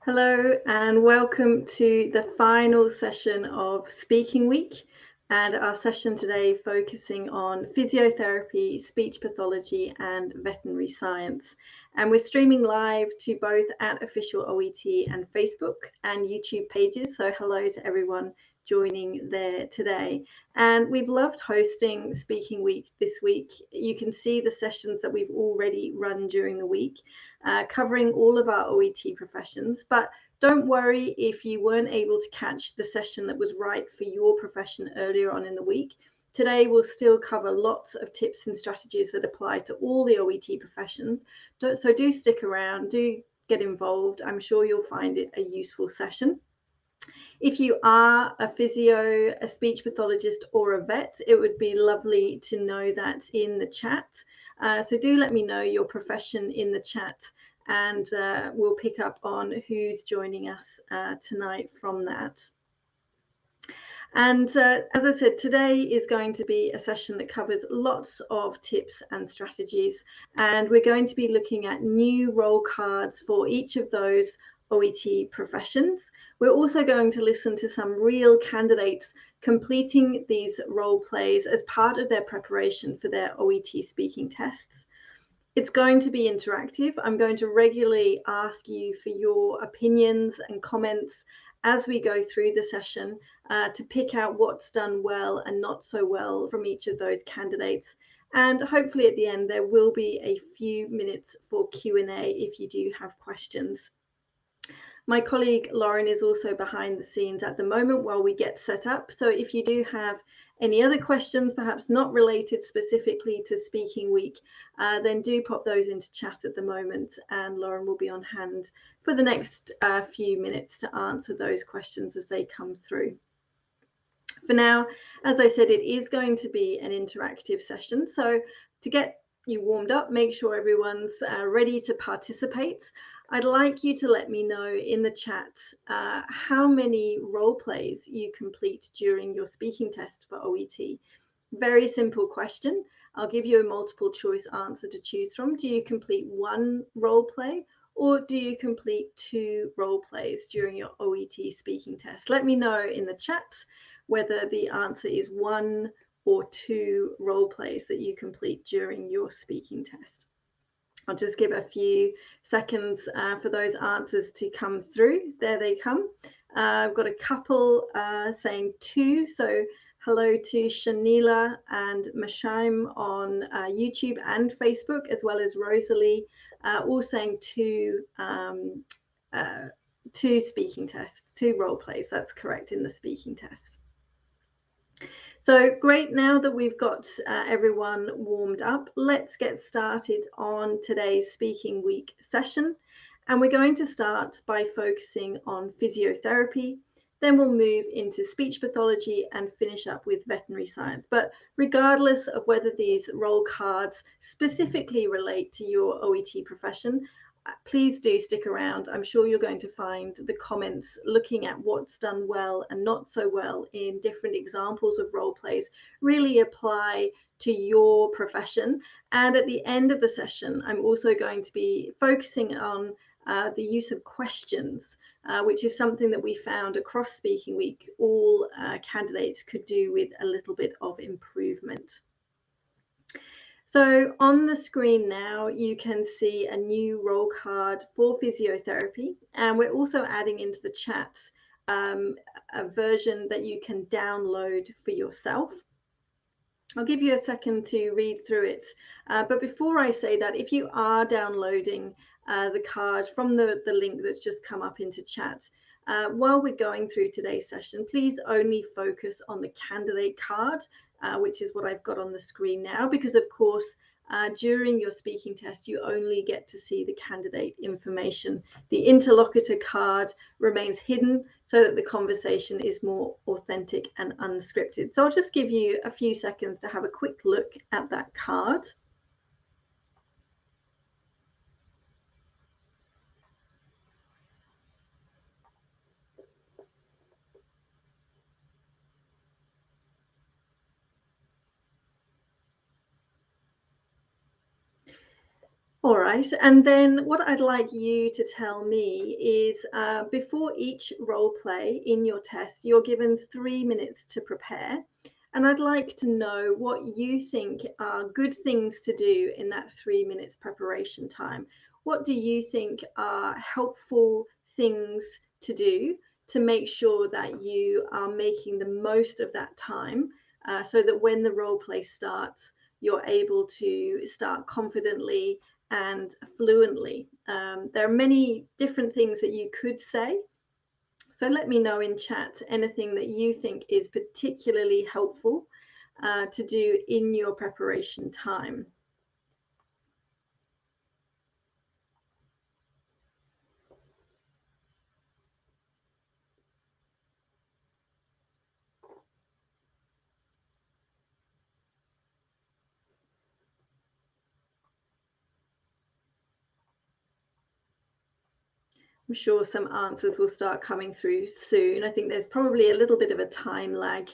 Hello and welcome to the final session of Speaking Week, and our session today focusing on physiotherapy, speech pathology and veterinary science. And we're streaming live to both at official OET and Facebook and YouTube pages, so hello to everyone joining there today. And we've loved hosting Speaking Week this week. You can see the sessions that we've already run during the week, covering all of our OET professions. But don't worry if you weren't able to catch the session that was right for your profession earlier on in the week. Today we'll still cover lots of tips and strategies that apply to all the OET professions. So do stick around, do get involved. I'm sure you'll find it a useful session. If you are a physio, a speech pathologist or a vet, it would be lovely to know that in the chat. So do let me know your profession in the chat, and we'll pick up on who's joining us tonight from that. And as I said, today is going to be a session that covers lots of tips and strategies, and we're going to be looking at new role cards for each of those OET professions. We're also going to listen to some real candidates completing these role plays as part of their preparation for their OET speaking tests. It's going to be interactive. I'm going to regularly ask you for your opinions and comments as we go through the session to pick out what's done well and not so well from each of those candidates. And hopefully at the end, there will be a few minutes for Q&A if you do have questions. My colleague Lauren is also behind the scenes at the moment while we get set up. So if you do have any other questions, perhaps not related specifically to Speaking Week, then do pop those into chat at the moment, and Lauren will be on hand for the next few minutes to answer those questions as they come through. For now, as I said, it is going to be an interactive session. So to get you warmed up, make sure everyone's ready to participate. I'd like you to let me know in the chat how many role plays you complete during your speaking test for OET. Very simple question. I'll give you a multiple choice answer to choose from. Do you complete one role play, or do you complete 2 role plays during your OET speaking test? Let me know in the chat whether the answer is 1 or 2 role plays that you complete during your speaking test. I'll just give a few seconds for those answers to come through. There they come. I've got a couple saying 2. So hello to Shanila and Mashaim on YouTube and Facebook, as well as Rosalie, all saying 2 speaking tests, 2 role plays. That's correct in the speaking test. So great, now that we've got everyone warmed up, let's get started on today's Speaking Week session. And we're going to start by focusing on physiotherapy. Then we'll move into speech pathology and finish up with veterinary science. But regardless of whether these role cards specifically relate to your OET profession, please do stick around. I'm sure you're going to find the comments looking at what's done well and not so well in different examples of role plays really apply to your profession. And at the end of the session, I'm also going to be focusing on the use of questions, which is something that we found across Speaking Week all candidates could do with a little bit of improvement. So on the screen now, you can see a new role card for physiotherapy, and we're also adding into the chat a version that you can download for yourself. I'll give you a second to read through it. But before I say that, if you are downloading the card from the link that's just come up into chat, while we're going through today's session, please only focus on the candidate card, which is what I've got on the screen now, because of course, during your speaking test, you only get to see the candidate information. The interlocutor card remains hidden so that the conversation is more authentic and unscripted. So I'll just give you a few seconds to have a quick look at that card. All right, and then what I'd like you to tell me is before each role play in your test, you're given 3 minutes to prepare. And I'd like to know what you think are good things to do in that 3 minutes preparation time. What do you think are helpful things to do to make sure that you are making the most of that time so that when the role play starts, you're able to start confidently and fluently. There are many different things that you could say. So let me know in chat anything that you think is particularly helpful to do in your preparation time. I'm sure some answers will start coming through soon. I think there's probably a little bit of a time lag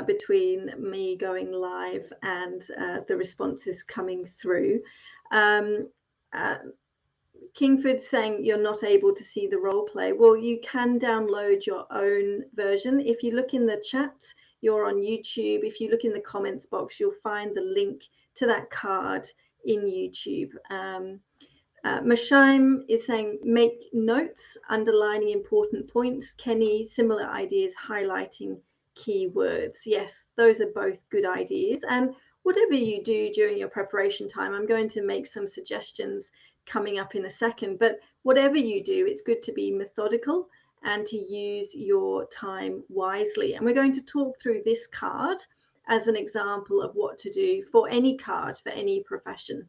between me going live and the responses coming through. Kingford saying you're not able to see the role play. Well, you can download your own version. If you look in the chat, you're on YouTube. If you look in the comments box, you'll find the link to that card in YouTube. Mashaim is saying, make notes, underlining important points. Kenny, similar ideas, highlighting key words. Yes, those are both good ideas. And whatever you do during your preparation time, I'm going to make some suggestions coming up in a second. But whatever you do, it's good to be methodical and to use your time wisely. And we're going to talk through this card as an example of what to do for any card, for any profession.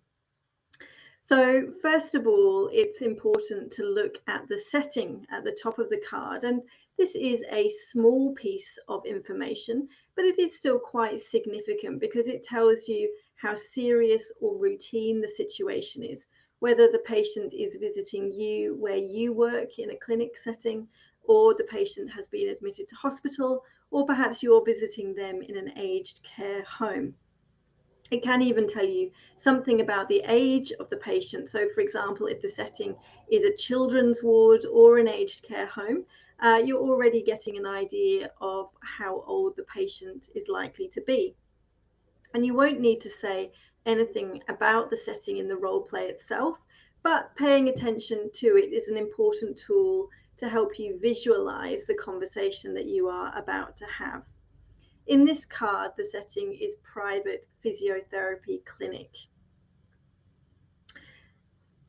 So first of all, it's important to look at the setting at the top of the card. And this is a small piece of information, but it is still quite significant because it tells you how serious or routine the situation is, whether the patient is visiting you where you work in a clinic setting, or the patient has been admitted to hospital, or perhaps you're visiting them in an aged care home. It can even tell you something about the age of the patient. So, for example, if the setting is a children's ward or an aged care home, you're already getting an idea of how old the patient is likely to be. And you won't need to say anything about the setting in the role play itself, but paying attention to it is an important tool to help you visualize the conversation that you are about to have. In this card, the setting is private physiotherapy clinic.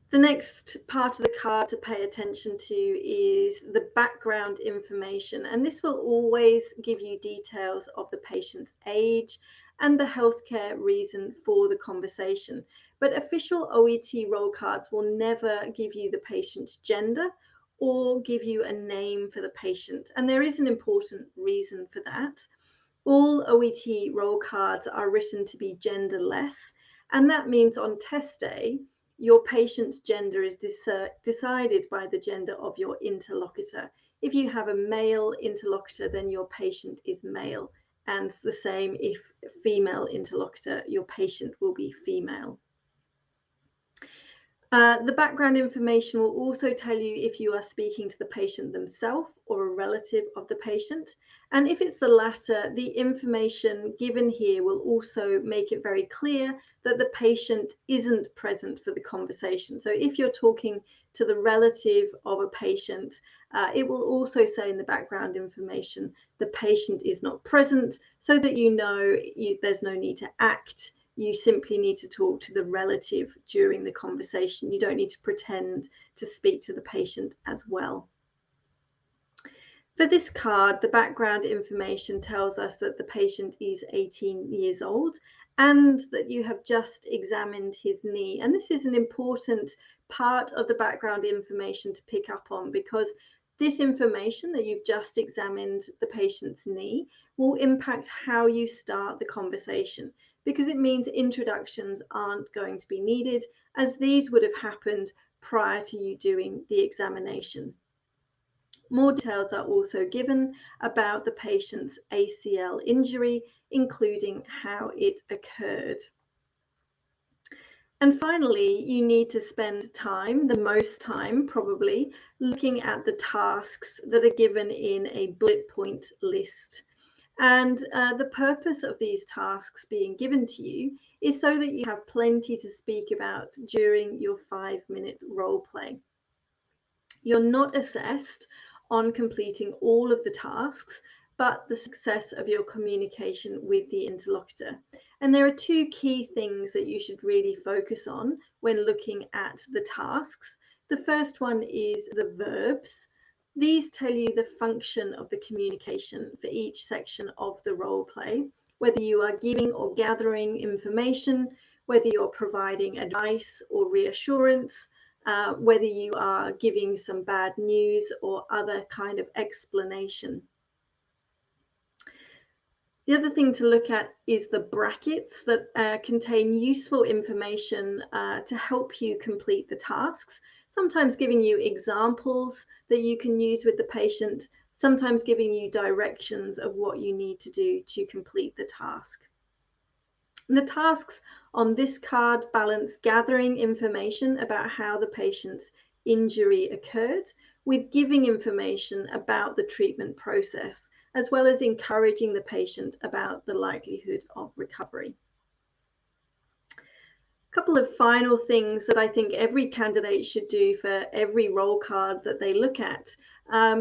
The next part of the card to pay attention to is the background information, and this will always give you details of the patient's age and the healthcare reason for the conversation. But official OET role cards will never give you the patient's gender or give you a name for the patient, and there is an important reason for that. All OET role cards are written to be genderless, and that means on test day, your patient's gender is decided by the gender of your interlocutor. If you have a male interlocutor, then your patient is male, and the same if female interlocutor, your patient will be female. The background information will also tell you if you are speaking to the patient themselves or a relative of the patient. And if it's the latter, the information given here will also make it very clear that the patient isn't present for the conversation. So if you're talking to the relative of a patient, it will also say in the background information, the patient is not present, so that you know there's no need to act. You simply need to talk to the relative during the conversation. You don't need to pretend to speak to the patient as well. For this card, the background information tells us that the patient is 18 years old and that you have just examined his knee. And this is an important part of the background information to pick up on, because this information that you've just examined the patient's knee will impact how you start the conversation, because it means introductions aren't going to be needed, as these would have happened prior to you doing the examination. More details are also given about the patient's ACL injury, including how it occurred. And finally, you need to spend time, the most time probably, looking at the tasks that are given in a bullet point list. And the purpose of these tasks being given to you is so that you have plenty to speak about during your 5-minute role play. You're not assessed on completing all of the tasks, but the success of your communication with the interlocutor. And there are two key things that you should really focus on when looking at the tasks. The first one is the verbs. These tell you the function of the communication for each section of the role play, whether you are giving or gathering information, whether you're providing advice or reassurance, whether you are giving some bad news or other kind of explanation. The other thing to look at is the brackets that contain useful information to help you complete the tasks, sometimes giving you examples that you can use with the patient, sometimes giving you directions of what you need to do to complete the task. And the tasks on this card balance gathering information about how the patient's injury occurred with giving information about the treatment process, as well as encouraging the patient about the likelihood of recovery. A couple of final things that I think every candidate should do for every role card that they look at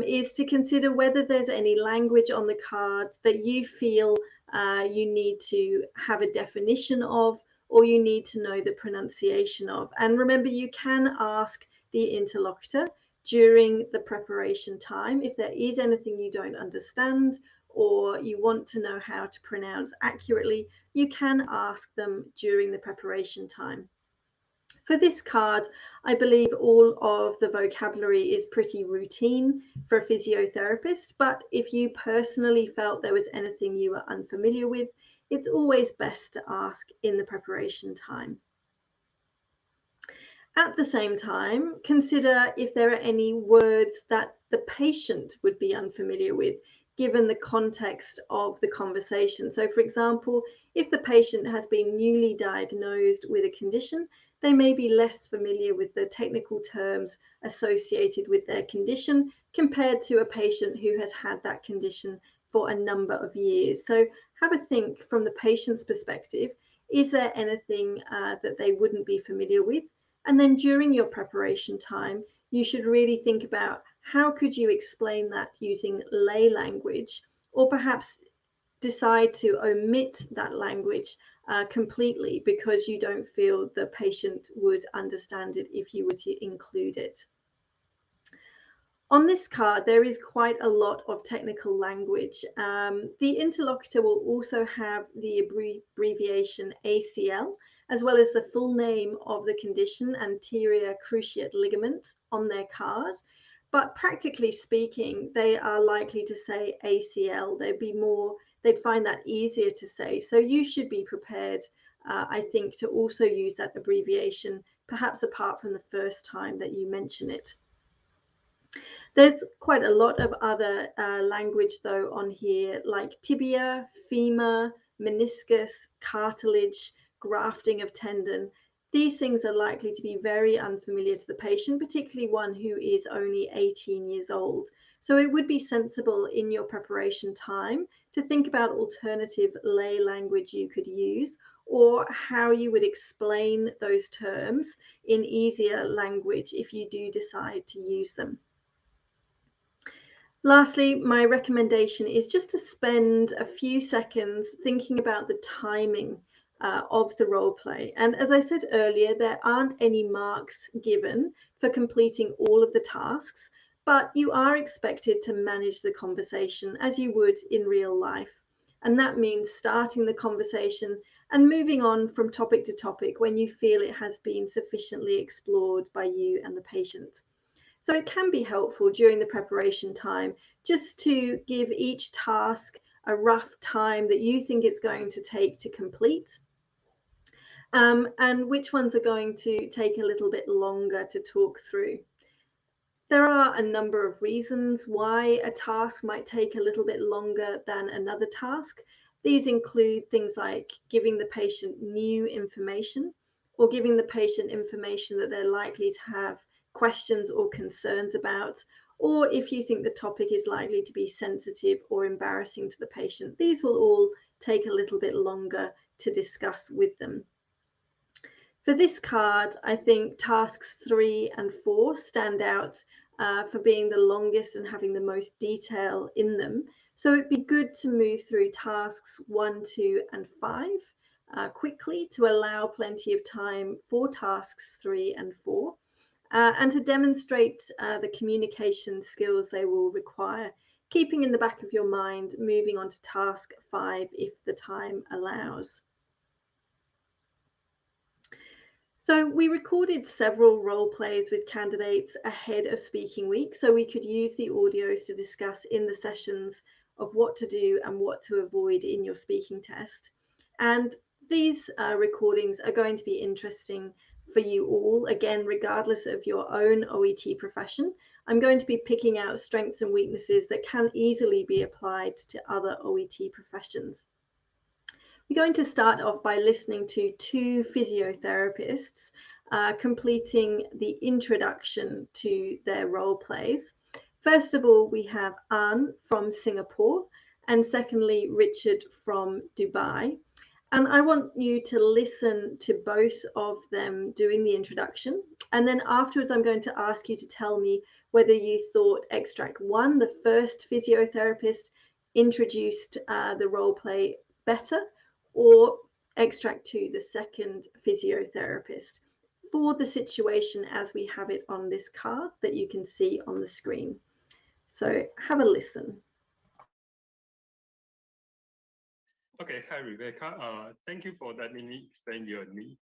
is to consider whether there's any language on the card that you feel you need to have a definition of, or you need to know the pronunciation of. And remember, you can ask the interlocutor during the preparation time if there is anything you don't understand or you want to know how to pronounce accurately. You can ask them during the preparation time. For this card, I believe all of the vocabulary is pretty routine for a physiotherapist, but if you personally felt there was anything you were unfamiliar with, it's always best to ask in the preparation time. At the same time, consider if there are any words that the patient would be unfamiliar with, given the context of the conversation. So, for example, if the patient has been newly diagnosed with a condition, they may be less familiar with the technical terms associated with their condition compared to a patient who has had that condition for a number of years. So have a think from the patient's perspective. Is there anything that they wouldn't be familiar with? And then during your preparation time, you should really think about how could you explain that using lay language, or perhaps decide to omit that language completely because you don't feel the patient would understand it if you were to include it. On this card, there is quite a lot of technical language. The interlocutor will also have the abbreviation ACL, as well as the full name of the condition, anterior cruciate ligament, on their card. But practically speaking, they are likely to say ACL. They'd find that easier to say. So you should be prepared, I think, to also use that abbreviation, perhaps apart from the first time that you mention it. There's quite a lot of other language, though, on here, like tibia, femur, meniscus, cartilage, grafting of tendon. These things are likely to be very unfamiliar to the patient, particularly one who is only 18 years old. So it would be sensible in your preparation time to think about alternative lay language you could use, or how you would explain those terms in easier language if you do decide to use them. Lastly, my recommendation is just to spend a few seconds thinking about the timing of the role play. And as I said earlier, there aren't any marks given for completing all of the tasks, but you are expected to manage the conversation as you would in real life. And that means starting the conversation and moving on from topic to topic when you feel it has been sufficiently explored by you and the patient. So it can be helpful during the preparation time just to give each task a rough time that you think it's going to take to complete, and which ones are going to take a little bit longer to talk through. There are a number of reasons why a task might take a little bit longer than another task. These include things like giving the patient new information, or giving the patient information that they're likely to have questions or concerns about, or if you think the topic is likely to be sensitive or embarrassing to the patient. These will all take a little bit longer to discuss with them. For this card, I think tasks 3 and 4 stand out for being the longest and having the most detail in them. So it'd be good to move through tasks 1, 2, and 5 quickly to allow plenty of time for tasks 3 and 4 and to demonstrate the communication skills they will require, keeping in the back of your mind moving on to task 5 if the time allows. So we recorded several role plays with candidates ahead of Speaking Week, so we could use the audios to discuss in the sessions of what to do and what to avoid in your speaking test. And these recordings are going to be interesting for you all, again, regardless of your own OET profession. I'm going to be picking out strengths and weaknesses that can easily be applied to other OET professions. We're going to start off by listening to 2 physiotherapists completing the introduction to their role plays. First of all, we have Anne from Singapore, and secondly, Richard from Dubai. And I want you to listen to both of them doing the introduction. And then afterwards, I'm going to ask you to tell me whether you thought extract 1, the first physiotherapist, introduced the role play better, or extract 2, the second physiotherapist, for the situation as we have it on this card that you can see on the screen. So have a listen. Okay, hi Rebecca. Thank you for letting me explain your need.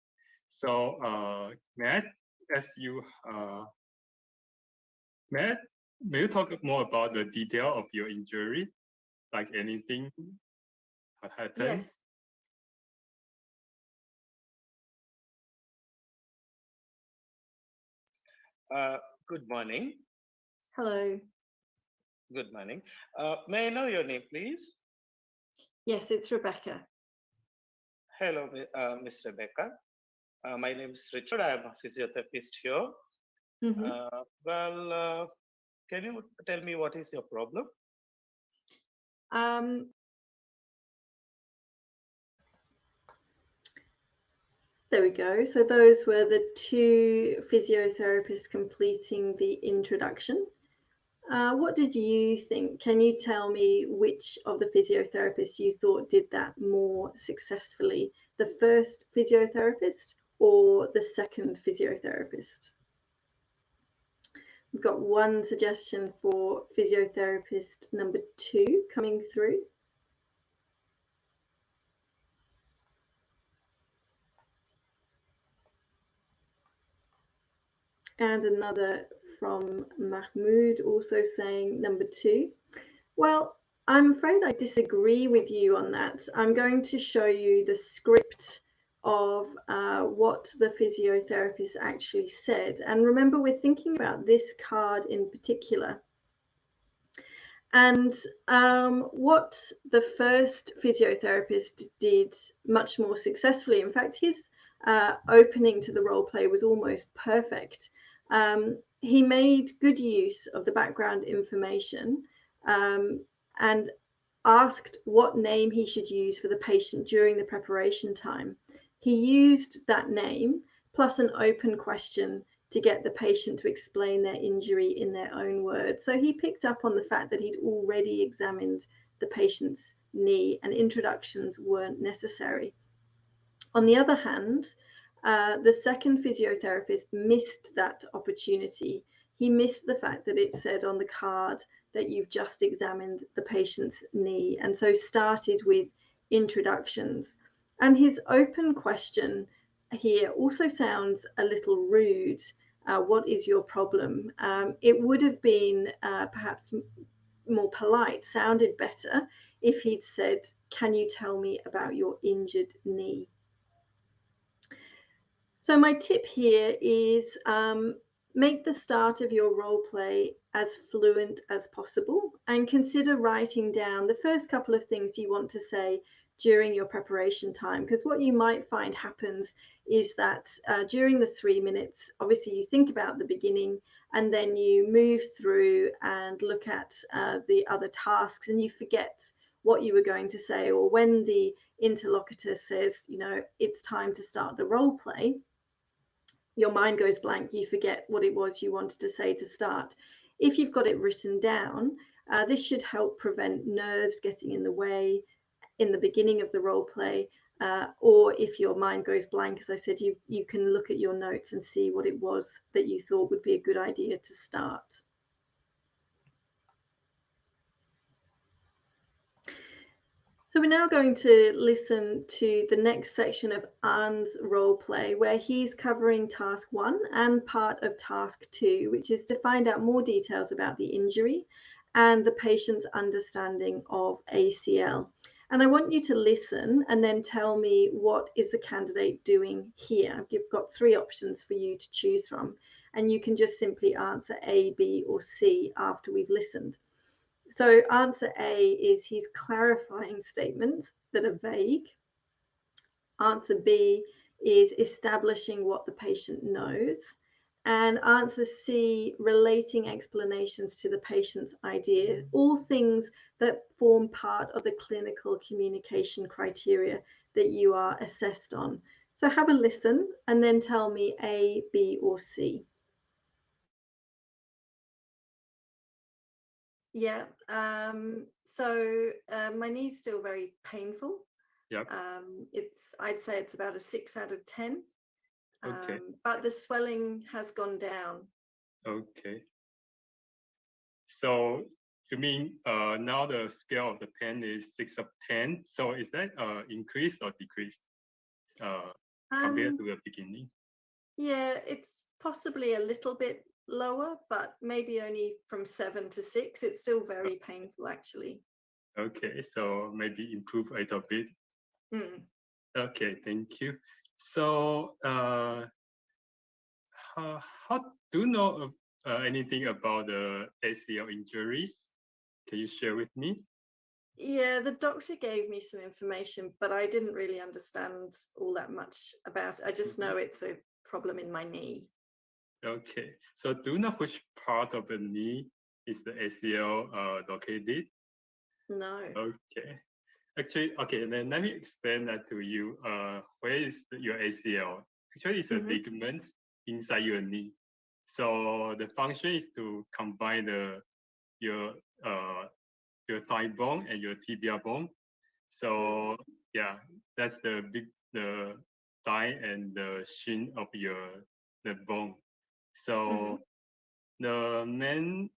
So Matt, as you Matt, may you talk more about the detail of your injury, like anything happened? Yes. Good morning. Hello. Good morning. May I know your name, please? Yes, it's Rebecca. Hello, Ms. Rebecca. My name is Richard. I am a physiotherapist here. Well, can you tell me what is your problem? There we go. So those were the 2 physiotherapists completing the introduction. What did you think? Can you tell me which of the physiotherapists you thought did that more successfully? The first physiotherapist or the second physiotherapist? We've got 1 suggestion for physiotherapist number 2 coming through. And another from Mahmoud also saying number 2. Well, I'm afraid I disagree with you on that. I'm going to show you the script of what the physiotherapist actually said. And remember, we're thinking about this card in particular. And what the first physiotherapist did much more successfully, in fact, his opening to the role play was almost perfect. He made good use of the background information and asked what name he should use for the patient during the preparation time. He used that name plus an open question to get the patient to explain their injury in their own words. So he picked up on the fact that he'd already examined the patient's knee and introductions weren't necessary. On the other hand, the second physiotherapist missed that opportunity. He missed the fact that it said on the card that you've just examined the patient's knee, and so started with introductions. And his open question here also sounds a little rude. What is your problem? It would have been perhaps more polite, sounded better if he'd said, can you tell me about your injured knee? So my tip here is make the start of your role play as fluent as possible and consider writing down the first couple of things you want to say during your preparation time, because what you might find happens is that during the 3 minutes, obviously you think about the beginning and then you move through and look at the other tasks, and you forget what you were going to say, or when the interlocutor says, you know, it's time to start the role play, your mind goes blank, you forget what it was you wanted to say to start. If you've got it written down, this should help prevent nerves getting in the way in the beginning of the role play, or if your mind goes blank, as I said, you can look at your notes and see what it was that you thought would be a good idea to start. So we're now going to listen to the next section of An's role play, where he's covering task 1 and part of task 2, which is to find out more details about the injury and the patient's understanding of ACL. And I want you to listen and then tell me, what is the candidate doing here? You've got 3 options for you to choose from, and you can just simply answer A, B, or C after we've listened. So answer A is he's clarifying statements that are vague. Answer B is establishing what the patient knows. And answer C, relating explanations to the patient's idea, all things that form part of the clinical communication criteria that you are assessed on. So have a listen and then tell me A, B, or C. Yeah, so my knee's still very painful. Yep. I'd say it's about a 6 out of 10. Okay. But the swelling has gone down. Okay. So you mean now the scale of the pain is 6 of 10. So is that increased or decreased compared to the beginning? Yeah, it's possibly a little bit lower, but maybe only from 7 to 6. It's still very painful, actually. Okay, so maybe improve a little bit. Mm. Okay, thank you. So how do you know anything about the ACL injuries? Can you share with me? Yeah, the doctor gave me some information, but I didn't really understand all that much about it. I just know it's a problem in my knee. Okay, so do you know which part of the knee is the ACL located? No. Okay. Actually, okay, then let me explain that to you. Where is your ACL? Actually, it's a ligament inside your knee. So the function is to combine your thigh bone and your tibia bone. So yeah, that's the thigh and the shin of the bone. So the main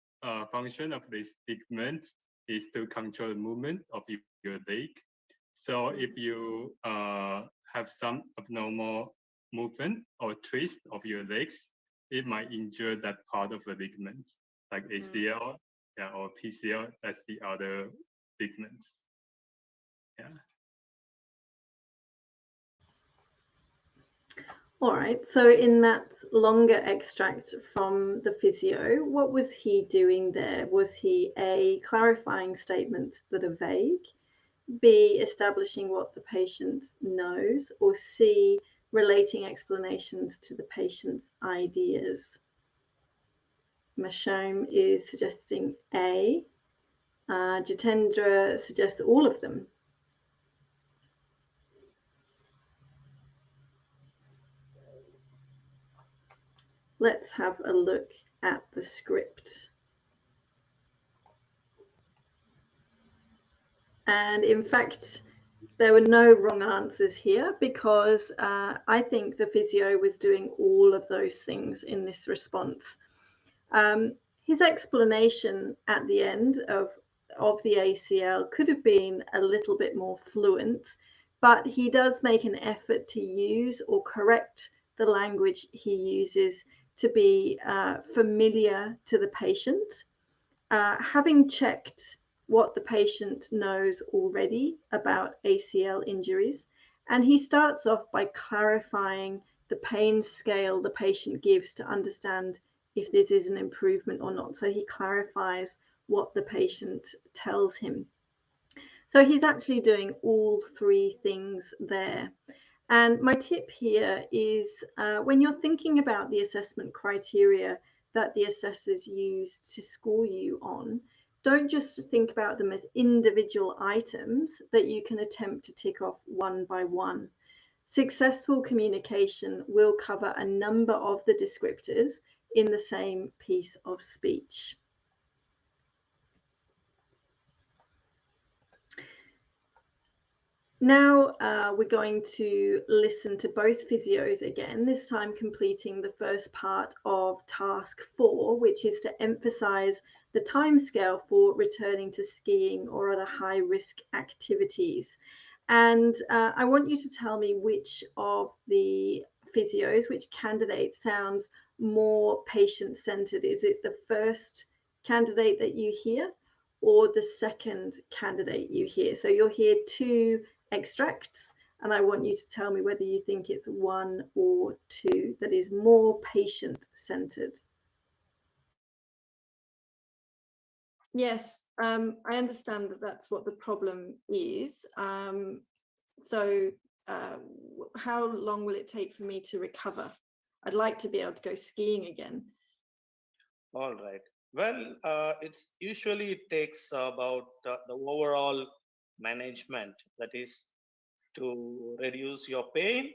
function of this ligament is to control the movement of your leg. So if you have some abnormal movement or twist of your legs, it might injure that part of the ligament, like ACL, yeah, or PCL. That's the other ligaments. Yeah. All right, so in that longer extract from the physio, what was he doing there? Was he A, clarifying statements that are vague, B, establishing what the patient knows, or C, relating explanations to the patient's ideas? Masham is suggesting A. Jitendra suggests all of them. Let's have a look at the script. And in fact, there were no wrong answers here, because I think the physio was doing all of those things in this response. His explanation at the end of the ACL could have been a little bit more fluent, but he does make an effort to use or correct the language he uses to be familiar to the patient. Having checked what the patient knows already about ACL injuries, and he starts off by clarifying the pain scale the patient gives to understand if this is an improvement or not. So he clarifies what the patient tells him. So he's actually doing all three things there. And my tip here is when you're thinking about the assessment criteria that the assessors use to score you on, don't just think about them as individual items that you can attempt to tick off one by one. Successful communication will cover a number of the descriptors in the same piece of speech. Now we're going to listen to both physios again, this time completing the first part of task 4, which is to emphasize the timescale for returning to skiing or other high-risk activities. And I want you to tell me which of the physios, which candidate sounds more patient-centered. Is it the first candidate that you hear or the second candidate you hear? So you'll hear 2 extracts, and I want you to tell me whether you think it's 1 or 2 that is more patient-centered. Yes, I understand that that's what the problem is. So how long will it take for me to recover? I'd like to be able to go skiing again. All right. Well, it takes about the overall management, that is to reduce your pain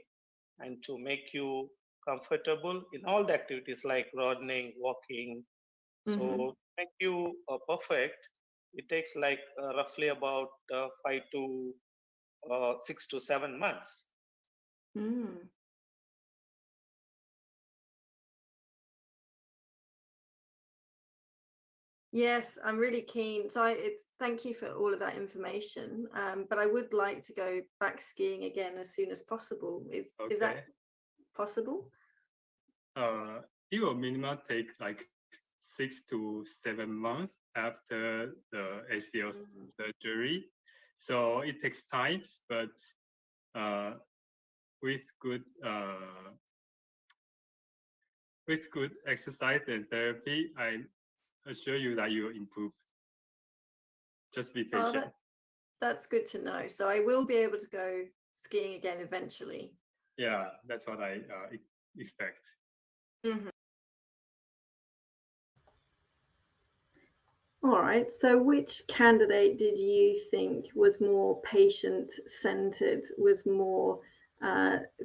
and to make you comfortable in all the activities like running, walking. So to make you perfect, it takes like roughly about 6 to 7 months. Yes, I'm really keen. So thank you for all of that information. But I would like to go back skiing again as soon as possible. Is that possible? It will minimum take like 6 to 7 months after the ACL surgery. So it takes time, but with good exercise and therapy, I assure you that you will improve. Just be patient. That's good to know. So I will be able to go skiing again eventually. Yeah, that's what I expect. All right. So which candidate did you think was more patient-centered, was more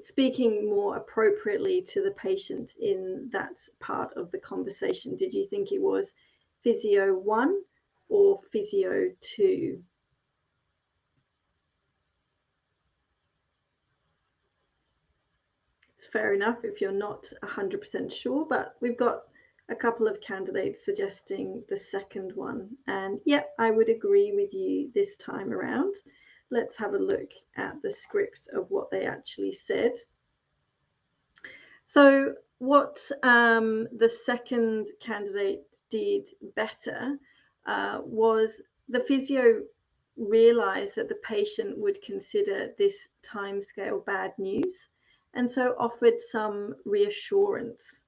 speaking more appropriately to the patient in that part of the conversation? Did you think it was Physio 1 or Physio 2? It's fair enough if you're not 100% sure, but we've got a couple of candidates suggesting the second one. And yeah, I would agree with you this time around. Let's have a look at the script of what they actually said. So what the second candidate did better was the physio realized that the patient would consider this timescale bad news, and so offered some reassurance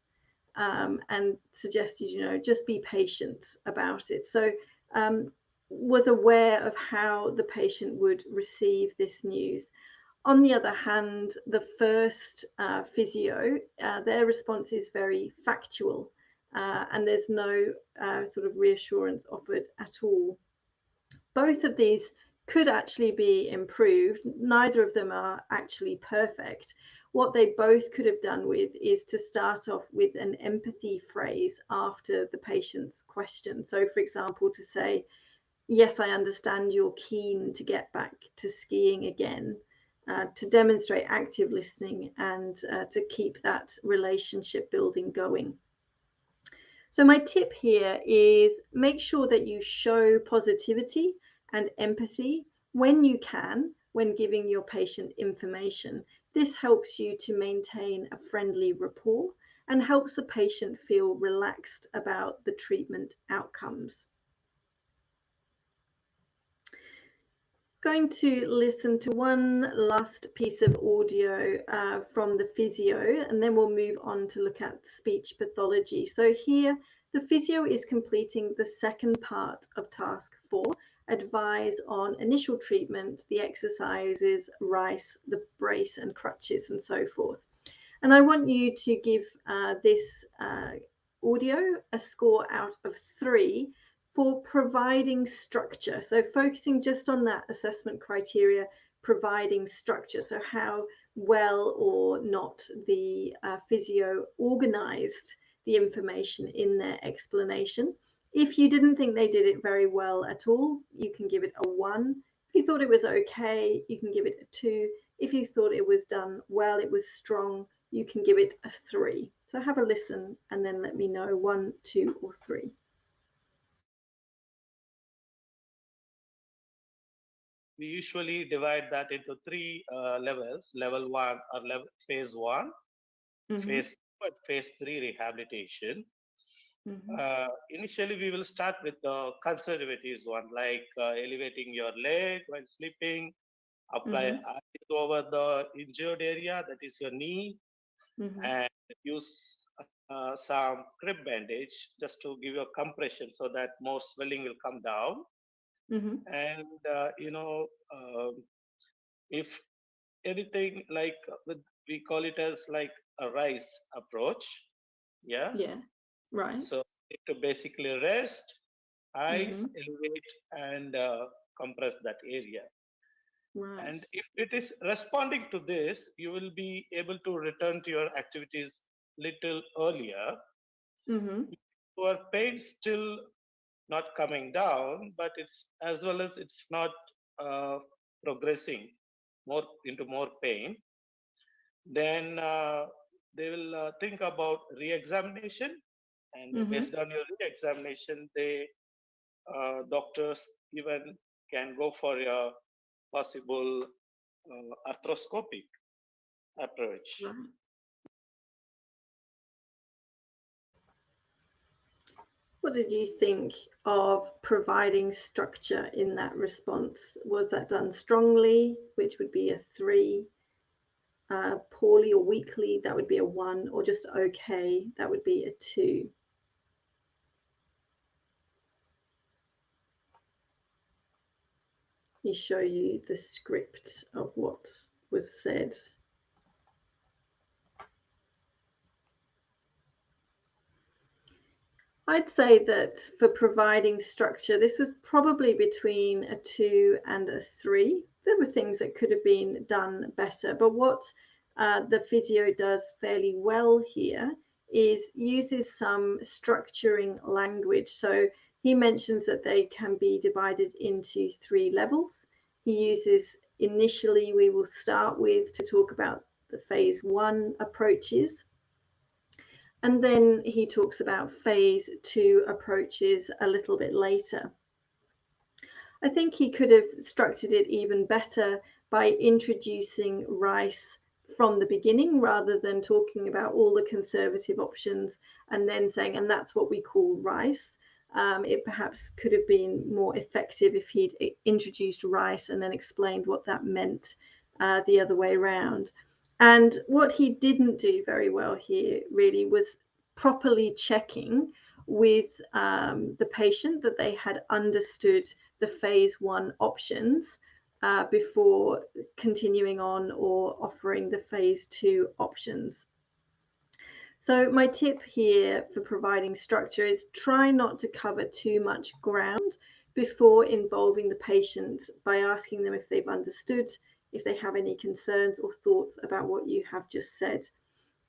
and suggested, just be patient about it. So was aware of how the patient would receive this news. On the other hand, the first physio, their response is very factual, and there's no sort of reassurance offered at all. Both of these could actually be improved. Neither of them are actually perfect. What they both could have done with is to start off with an empathy phrase after the patient's question. So, for example, to say, yes, I understand you're keen to get back to skiing again, to demonstrate active listening and to keep that relationship building going. So my tip here is make sure that you show positivity and empathy when you can, when giving your patient information. This helps you to maintain a friendly rapport and helps the patient feel relaxed about the treatment outcomes. Going to listen to one last piece of audio from the physio, and then we'll move on to look at speech pathology. So here, the physio is completing the second part of task 4, advise on initial treatment, the exercises, rice, the brace and crutches and so forth. And I want you to give this audio a score out of 3 for providing structure. So focusing just on that assessment criteria, providing structure. So how well or not the physio organized the information in their explanation. If you didn't think they did it very well at all, you can give it a 1. If you thought it was okay, you can give it a 2. If you thought it was done well, it was strong, you can give it a 3. So have a listen and then let me know 1, 2 or 3. We usually divide that into 3 levels: level 1 or phase 1, phase 2, and phase 3 rehabilitation. Initially, we will start with the conservative one, like elevating your leg while sleeping, apply ice over the injured area, that is your knee, and use some crib bandage just to give you a compression so that more swelling will come down. And if anything, like we call it as like a rice approach. Yeah, right. So to basically rest, ice, elevate, and compress that area. Right. And if it is responding to this, you will be able to return to your activities little earlier. Your pain still not coming down, but it's as well as it's not progressing more into more pain. Then they will think about re-examination, and based on your re-examination, they doctors even can go for a possible arthroscopic approach. Right. What did you think of providing structure in that response? Was that done strongly, which would be a 3, poorly or weakly, that would be a 1, or just okay, that would be a 2? Let me show you the script of what was said. I'd say that for providing structure, this was probably between a 2 and a 3. There were things that could have been done better, but what the physio does fairly well here is uses some structuring language. So he mentions that they can be divided into 3 levels. He uses, initially we will start with to talk about the phase 1 approaches. And then he talks about phase 2 approaches a little bit later. I think he could have structured it even better by introducing rice from the beginning rather than talking about all the conservative options and then saying, and that's what we call rice. It perhaps could have been more effective if he'd introduced rice and then explained what that meant the other way around. And what he didn't do very well here really was properly checking with the patient that they had understood the phase 1 options before continuing on or offering the phase 2 options. So my tip here for providing structure is try not to cover too much ground before involving the patient by asking them if they've understood, if they have any concerns or thoughts about what you have just said.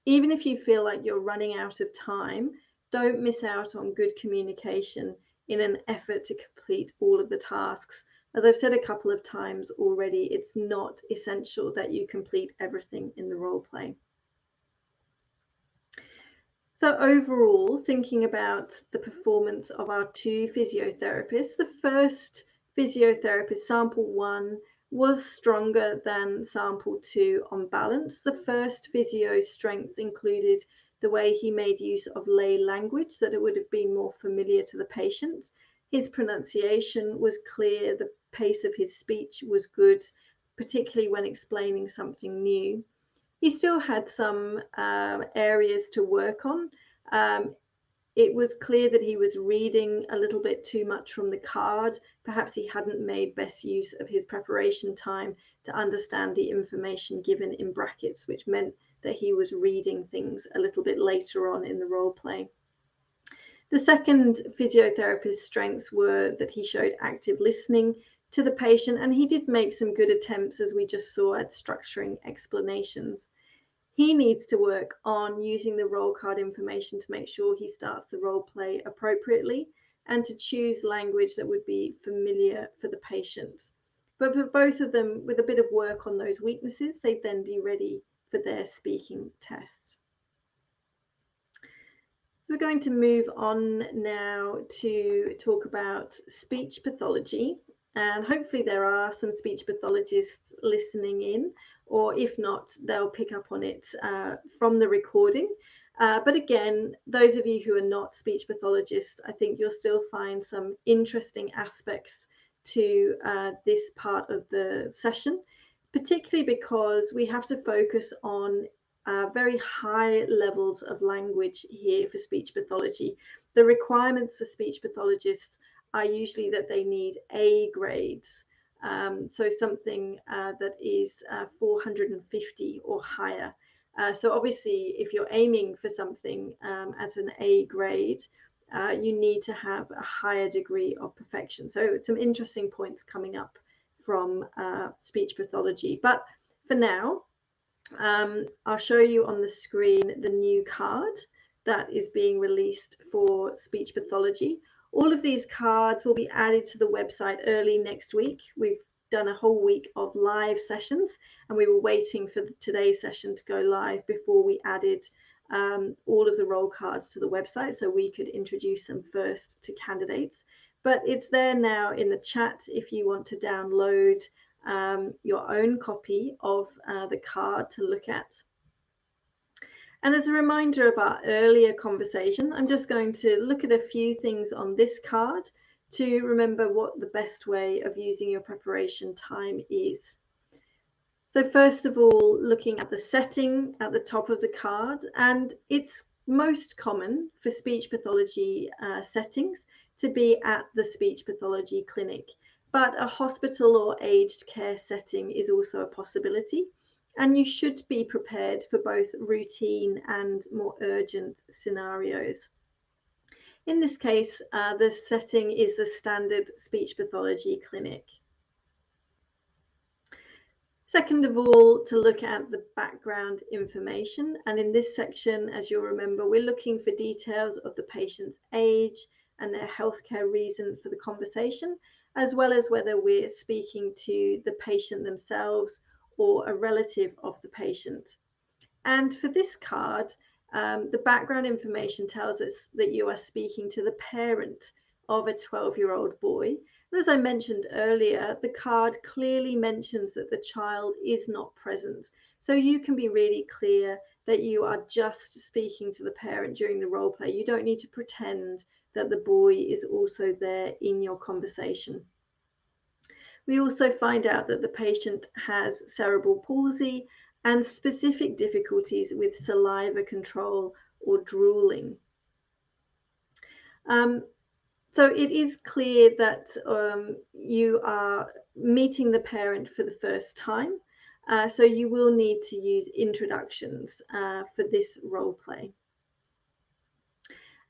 Even if you feel like you're running out of time, don't miss out on good communication in an effort to complete all of the tasks. As I've said a couple of times already, it's not essential that you complete everything in the role play. So overall, thinking about the performance of our 2 physiotherapists, the first physiotherapist, sample 1, was stronger than sample 2 on balance. The first physio strengths included the way he made use of lay language, that it would have been more familiar to the patient. His pronunciation was clear, the pace of his speech was good, particularly when explaining something new. He still had some areas to work on. it was clear that he was reading a little bit too much from the card. Perhaps he hadn't made best use of his preparation time to understand the information given in brackets, which meant that he was reading things a little bit later on in the role play. The second physiotherapist's strengths were that he showed active listening to the patient, and he did make some good attempts, as we just saw, at structuring explanations. He needs to work on using the role card information to make sure he starts the role play appropriately and to choose language that would be familiar for the patient. But for both of them, with a bit of work on those weaknesses, they'd then be ready for their speaking test. We're going to move on now to talk about speech pathology, and hopefully there are some speech pathologists listening in, or if not, they'll pick up on it from the recording. But again, those of you who are not speech pathologists, I think you'll still find some interesting aspects to this part of the session, particularly because we have to focus on very high levels of language here for speech pathology. The requirements for speech pathologists are usually that they need A grades, so something that is 450 or higher. So obviously, if you're aiming for something as an A grade, you need to have a higher degree of perfection. So some interesting points coming up from speech pathology. But for now, I'll show you on the screen the new card that is being released for speech pathology. All of these cards will be added to the website early next week. We've done a whole week of live sessions, and we were waiting for today's session to go live before we added all of the role cards to the website so we could introduce them first to candidates. But it's there now in the chat if you want to download your own copy of the card to look at. And as a reminder of our earlier conversation, I'm just going to look at a few things on this card to remember what the best way of using your preparation time is. So first of all, looking at the setting at the top of the card, and it's most common for speech pathology settings to be at the speech pathology clinic. But a hospital or aged care setting is also a possibility, and you should be prepared for both routine and more urgent scenarios. In this case, the setting is the standard speech pathology clinic. Second of all, to look at the background information, and in this section, as you'll remember, we're looking for details of the patient's age and their healthcare reason for the conversation, as well as whether we're speaking to the patient themselves or a relative of the patient. And for this card, the background information tells us that you are speaking to the parent of a 12-year-old boy. And as I mentioned earlier, the card clearly mentions that the child is not present. So you can be really clear that you are just speaking to the parent during the role play. You don't need to pretend that the boy is also there in your conversation. We also find out that the patient has cerebral palsy and specific difficulties with saliva control or drooling. So it is clear that you are meeting the parent for the first time. So you will need to use introductions for this role play.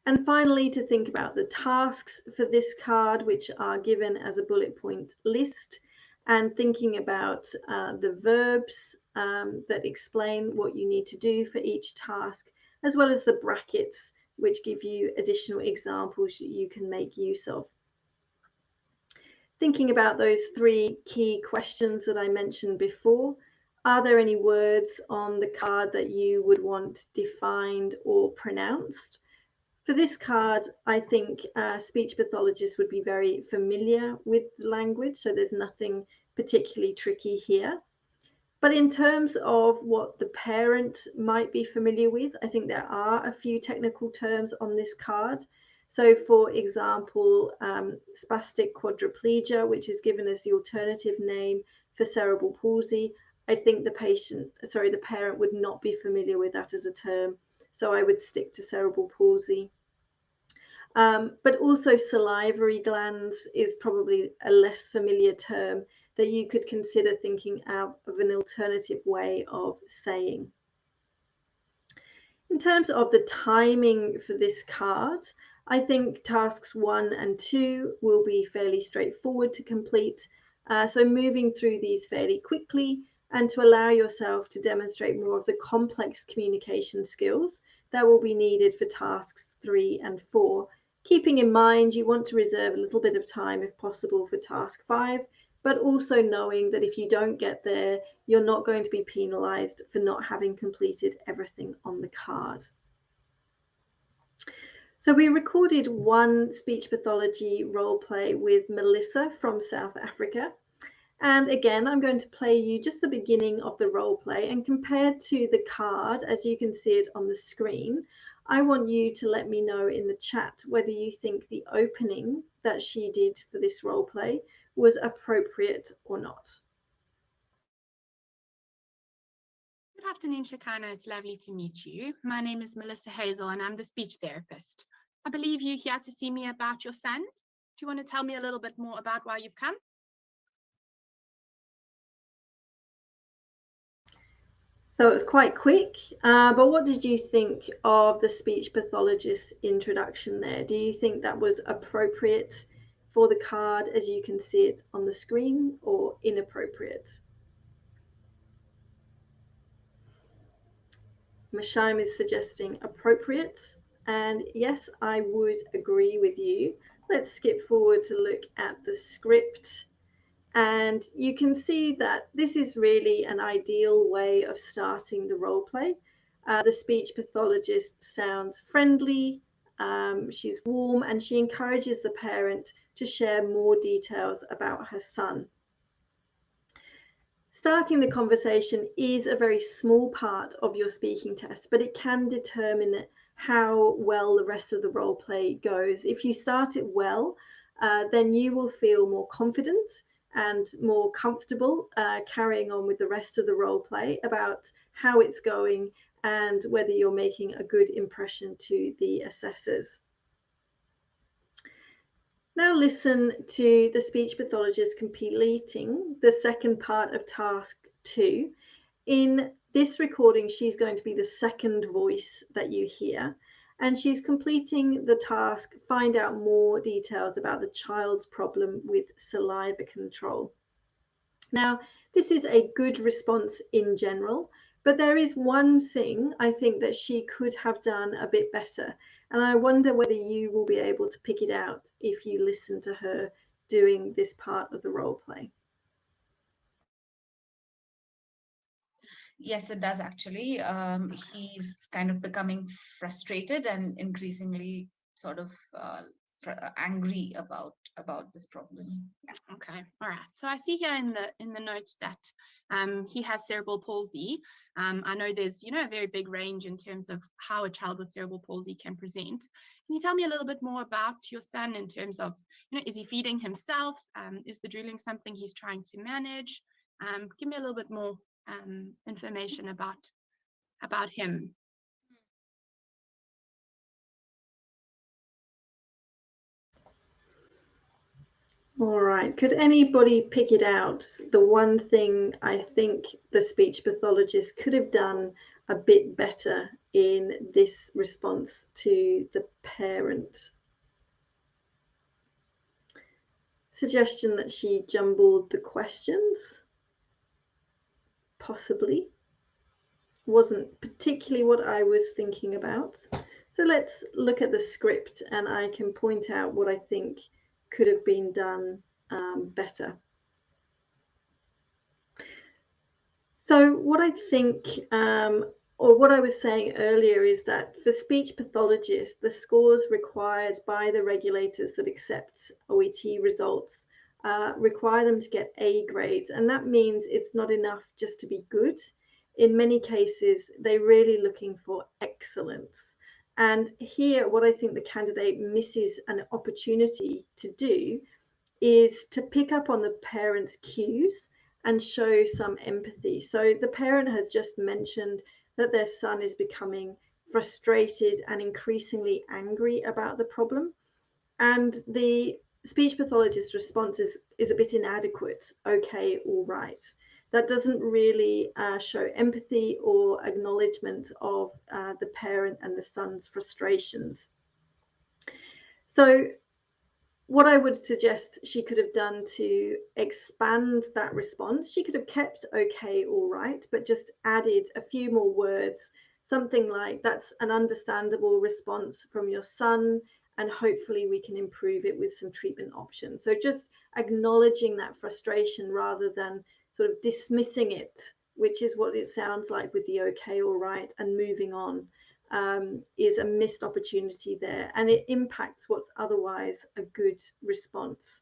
And finally, to think about the tasks for this card, which are given as a bullet point list, and thinking about the verbs that explain what you need to do for each task, as well as the brackets, which give you additional examples you can make use of. Thinking about those three key questions that I mentioned before, are there any words on the card that you would want defined or pronounced? For this card, I think speech pathologists would be very familiar with the language, so there's nothing particularly tricky here. But in terms of what the parent might be familiar with, I think there are a few technical terms on this card. So for example, spastic quadriplegia, which is given as the alternative name for cerebral palsy, I think the parent would not be familiar with that as a term. So I would stick to cerebral palsy. But also salivary glands is probably a less familiar term that you could consider thinking of an alternative way of saying. In terms of the timing for this card, I think tasks 1 and 2 will be fairly straightforward to complete. So moving through these fairly quickly and to allow yourself to demonstrate more of the complex communication skills that will be needed for tasks 3 and 4. Keeping in mind you want to reserve a little bit of time if possible for task 5, but also knowing that if you don't get there, you're not going to be penalised for not having completed everything on the card. So we recorded one speech pathology role play with Melissa from South Africa. And again, I'm going to play you just the beginning of the role play, and compared to the card, as you can see it on the screen, I want you to let me know in the chat whether you think the opening that she did for this role play was appropriate or not. Good afternoon, Shakana. It's lovely to meet you. My name is Melissa Hazel and I'm the speech therapist. I believe you're here to see me about your son. Do you want to tell me a little bit more about why you've come? So it was quite quick, but what did you think of the speech pathologist introduction there? Do you think that was appropriate for the card as you can see it on the screen, or inappropriate? Mashaim is suggesting appropriate, and yes, I would agree with you. Let's skip forward to look at the script. And you can see that this is really an ideal way of starting the role play. The speech pathologist sounds friendly, she's warm, and she encourages the parent to share more details about her son. Starting the conversation is a very small part of your speaking test, but it can determine how well the rest of the role play goes. If you start it well, then you will feel more confident and more comfortable carrying on with the rest of the role play about how it's going and whether you're making a good impression to the assessors. Now listen to the speech pathologist completing the second part of task 2. In this recording, she's going to be the second voice that you hear, and she's completing the task, find out more details about the child's problem with saliva control. Now, this is a good response in general, but there is one thing I think that she could have done a bit better, and I wonder whether you will be able to pick it out if you listen to her doing this part of the role play. Yes, it does actually. He's kind of becoming frustrated and increasingly sort of angry about this problem. Yeah. Okay, all right. So I see here in the notes that he has cerebral palsy. I know there's a very big range in terms of how a child with cerebral palsy can present. Can you tell me a little bit more about your son in terms of is he feeding himself? Is the drooling something he's trying to manage? Give me a little bit more information about him. All right, could anybody pick it out? The one thing I think the speech pathologist could have done a bit better in this response to the parent. Suggestion that she jumbled the questions, possibly. Wasn't particularly what I was thinking about. So let's look at the script and I can point out what I think could have been done better. So what I think, or what I was saying earlier, is that for speech pathologists, the scores required by the regulators that accept OET results require them to get A grades, and that means it's not enough just to be good. In many cases, they're really looking for excellence. And here, what I think the candidate misses an opportunity to do is to pick up on the parent's cues and show some empathy. So the parent has just mentioned that their son is becoming frustrated and increasingly angry about the problem. And the speech pathologist response is a bit inadequate. Okay, all right. That doesn't really show empathy or acknowledgement of the parent and the son's frustrations. So what I would suggest she could have done to expand that response, she could have kept okay, all right, but just added a few more words, something like, that's an understandable response from your son, and hopefully we can improve it with some treatment options. So just acknowledging that frustration rather than sort of dismissing it, which is what it sounds like with the okay, all right, and moving on. Is a missed opportunity there, and it impacts what's otherwise a good response.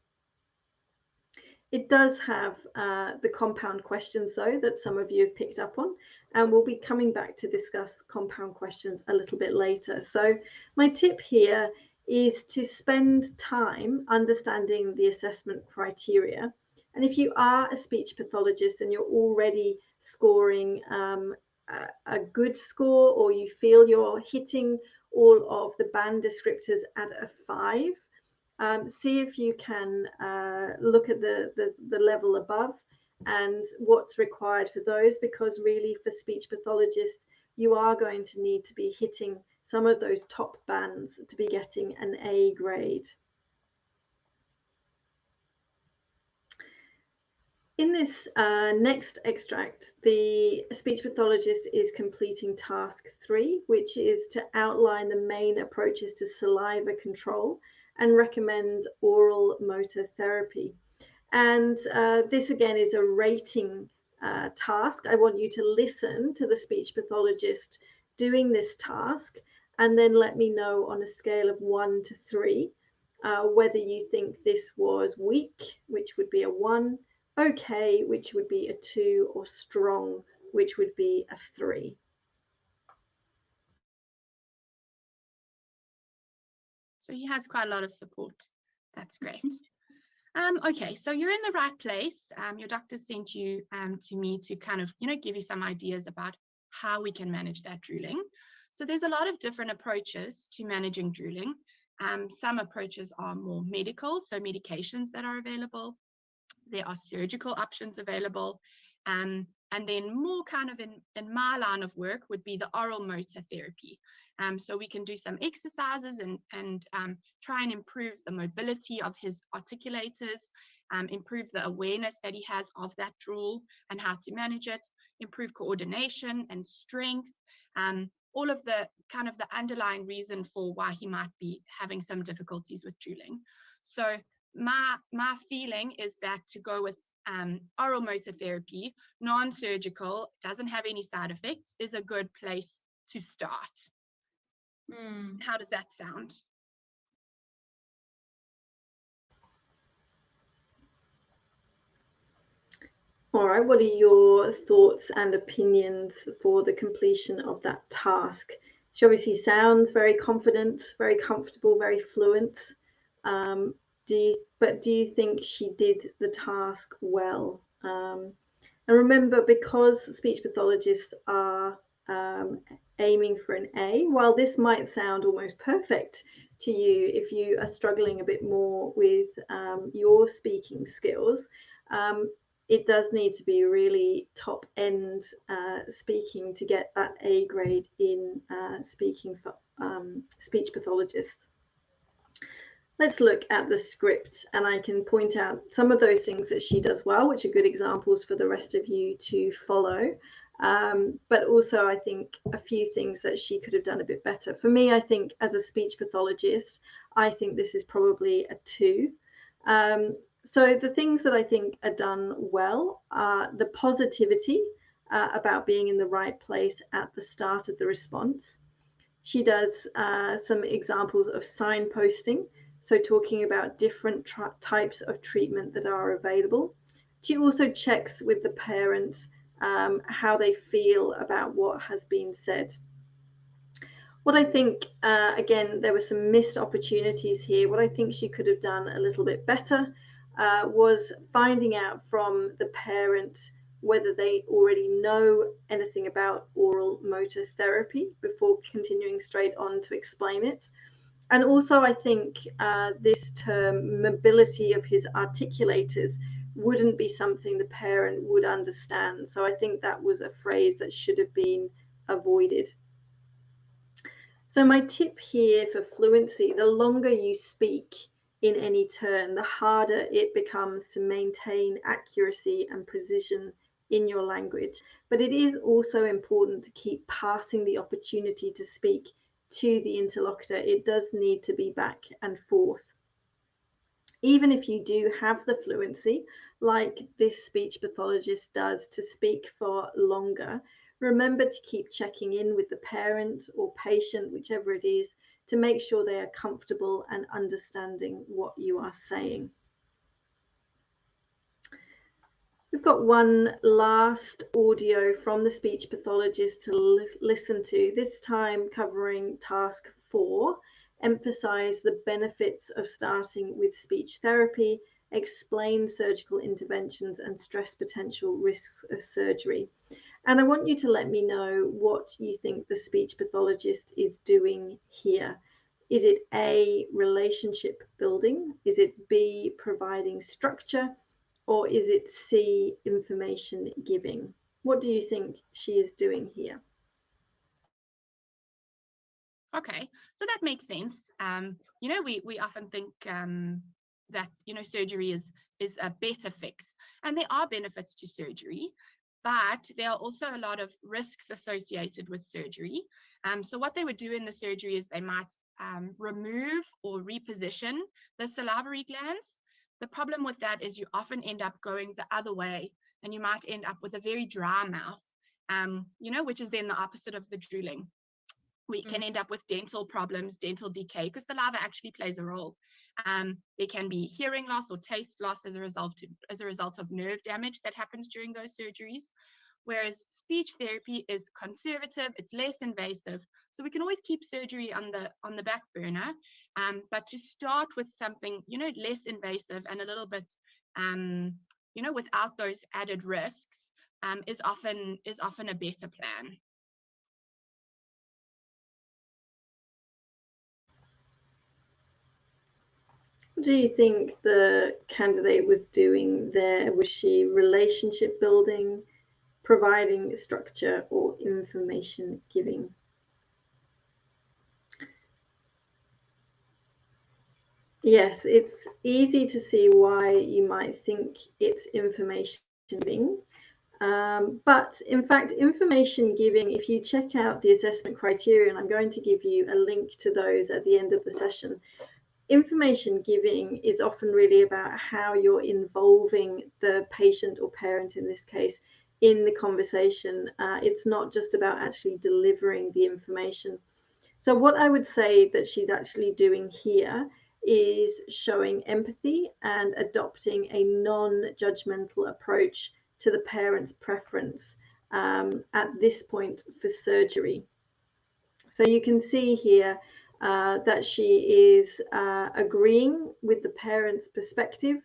It does have the compound questions, though, that some of you have picked up on, and we'll be coming back to discuss compound questions a little bit later. So my tip here is to spend time understanding the assessment criteria. And if you are a speech pathologist and you're already scoring a good score, or you feel you're hitting all of the band descriptors at a 5, see if you can look at the level above and what's required for those, because really for speech pathologists, you are going to need to be hitting some of those top bands to be getting an A grade. In this next extract, the speech pathologist is completing task 3, which is to outline the main approaches to saliva control and recommend oral motor therapy. And this again is a rating task. I want you to listen to the speech pathologist doing this task, and then let me know on a scale of 1 to 3 whether you think this was weak, which would be a 1, okay, which would be a 2, or strong, which would be a 3. So he has quite a lot of support. That's great. Okay, so you're in the right place. Your doctor sent you to me to kind of, give you some ideas about how we can manage that drooling. So there's a lot of different approaches to managing drooling. Some approaches are more medical, so medications that are available. There are surgical options available. And then more kind of in my line of work would be the oral motor therapy. So we can do some exercises and try and improve the mobility of his articulators, improve the awareness that he has of that drool and how to manage it, improve coordination and strength, all of the kind of the underlying reason for why he might be having some difficulties with drooling. So my feeling is that to go with oral motor therapy, non-surgical, doesn't have any side effects, is a good place to start. How does that sound? All right, what are your thoughts and opinions for the completion of that task? She obviously sounds very confident, very comfortable, very fluent. Do you think she did the task well? And remember, because speech pathologists are aiming for an A, while this might sound almost perfect to you if you are struggling a bit more with your speaking skills, it does need to be really top end speaking to get that A grade in speaking for speech pathologists. Let's look at the script, and I can point out some of those things that she does well, which are good examples for the rest of you to follow. But also I think a few things that she could have done a bit better. For me, I think as a speech pathologist, I think this is probably a 2. So the things that I think are done well are the positivity about being in the right place at the start of the response. She does some examples of signposting, so talking about different types of treatment that are available. She also checks with the parents how they feel about what has been said. What I think, again, there were some missed opportunities here. What I think she could have done a little bit better was finding out from the parent whether they already know anything about oral motor therapy before continuing straight on to explain it. And also, I think this term, mobility of his articulators, wouldn't be something the parent would understand. So I think that was a phrase that should have been avoided. So my tip here for fluency, the longer you speak in any turn, the harder it becomes to maintain accuracy and precision in your language. But it is also important to keep passing the opportunity to speak to the interlocutor. It does need to be back and forth. Even if you do have the fluency, like this speech pathologist does, to speak for longer, remember to keep checking in with the parent or patient, whichever it is, to make sure they are comfortable and understanding what you are saying. We've got one last audio from the speech pathologist to listen to, this time covering task 4, emphasize the benefits of starting with speech therapy, explain surgical interventions and stress potential risks of surgery. And I want you to let me know what you think the speech pathologist is doing here. Is it A, relationship building? Is it B, providing structure? Or is it C, information giving? What do you think she is doing here? Okay, so that makes sense. You know, we often think that, you know, surgery is a better fix, and there are benefits to surgery, but there are also a lot of risks associated with surgery. So what they would do in the surgery is they might remove or reposition the salivary glands. The problem with that is you often end up going the other way, and you might end up with a very dry mouth, you know, which is then the opposite of the drooling. We can end up with dental problems, dental decay, because the saliva actually plays a role. There can be hearing loss or taste loss as a result of nerve damage that happens during those surgeries. Whereas speech therapy is conservative, it's less invasive, so we can always keep surgery on the back burner. But to start with something, you know, less invasive and a little bit, you know, without those added risks, is often a better plan. What do you think the candidate was doing there? Was she relationship building, providing structure, or information giving? Yes, it's easy to see why you might think it's information giving. But in fact, information giving, if you check out the assessment criteria, and I'm going to give you a link to those at the end of the session, information giving is often really about how you're involving the patient or parent in this case in the conversation. It's not just about actually delivering the information. So what I would say that she's actually doing here is showing empathy and adopting a non-judgmental approach to the parent's preference at this point for surgery. So you can see here that she is agreeing with the parent's perspective,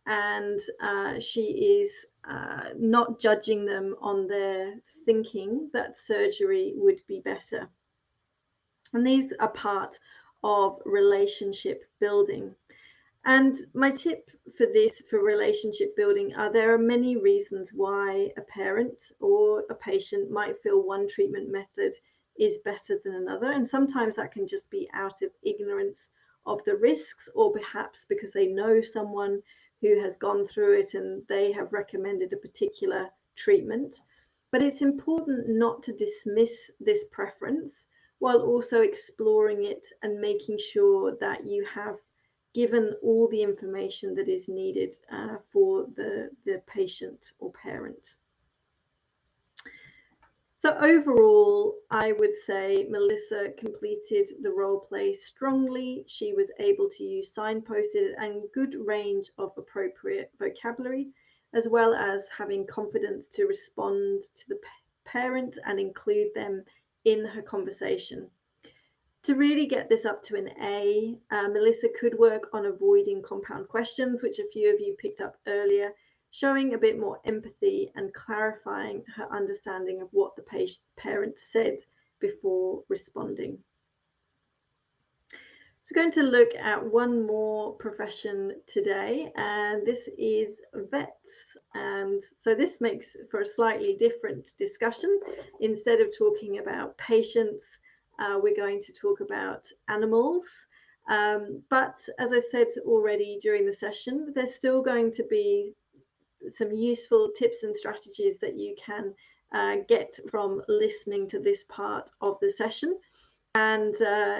and she is not judging them on their thinking that surgery would be better. And these are part of relationship building. And my tip for this, for relationship building, there are many reasons why a parent or a patient might feel one treatment method is better than another. And sometimes that can just be out of ignorance of the risks, or perhaps because they know someone who has gone through it and they have recommended a particular treatment. But it's important not to dismiss this preference while also exploring it and making sure that you have given all the information that is needed for the patient or parent. So overall, I would say Melissa completed the role play strongly. She was able to use signposted and good range of appropriate vocabulary, as well as having confidence to respond to the parent and include them in her conversation. To really get this up to an A, Melissa could work on avoiding compound questions, which a few of you picked up earlier, showing a bit more empathy and clarifying her understanding of what the parent said before responding. So we're going to look at one more profession today, and this is vets. And so this makes for a slightly different discussion. Instead of talking about patients, we're going to talk about animals. But as I said already during the session, there's still going to be some useful tips and strategies that you can get from listening to this part of the session. And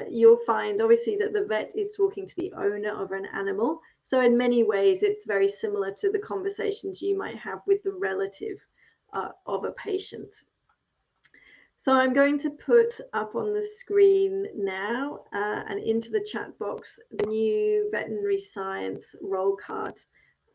you'll find obviously that the vet is talking to the owner of an animal. So in many ways, it's very similar to the conversations you might have with the relative of a patient. So I'm going to put up on the screen now and into the chat box the new Veterinary Science roll card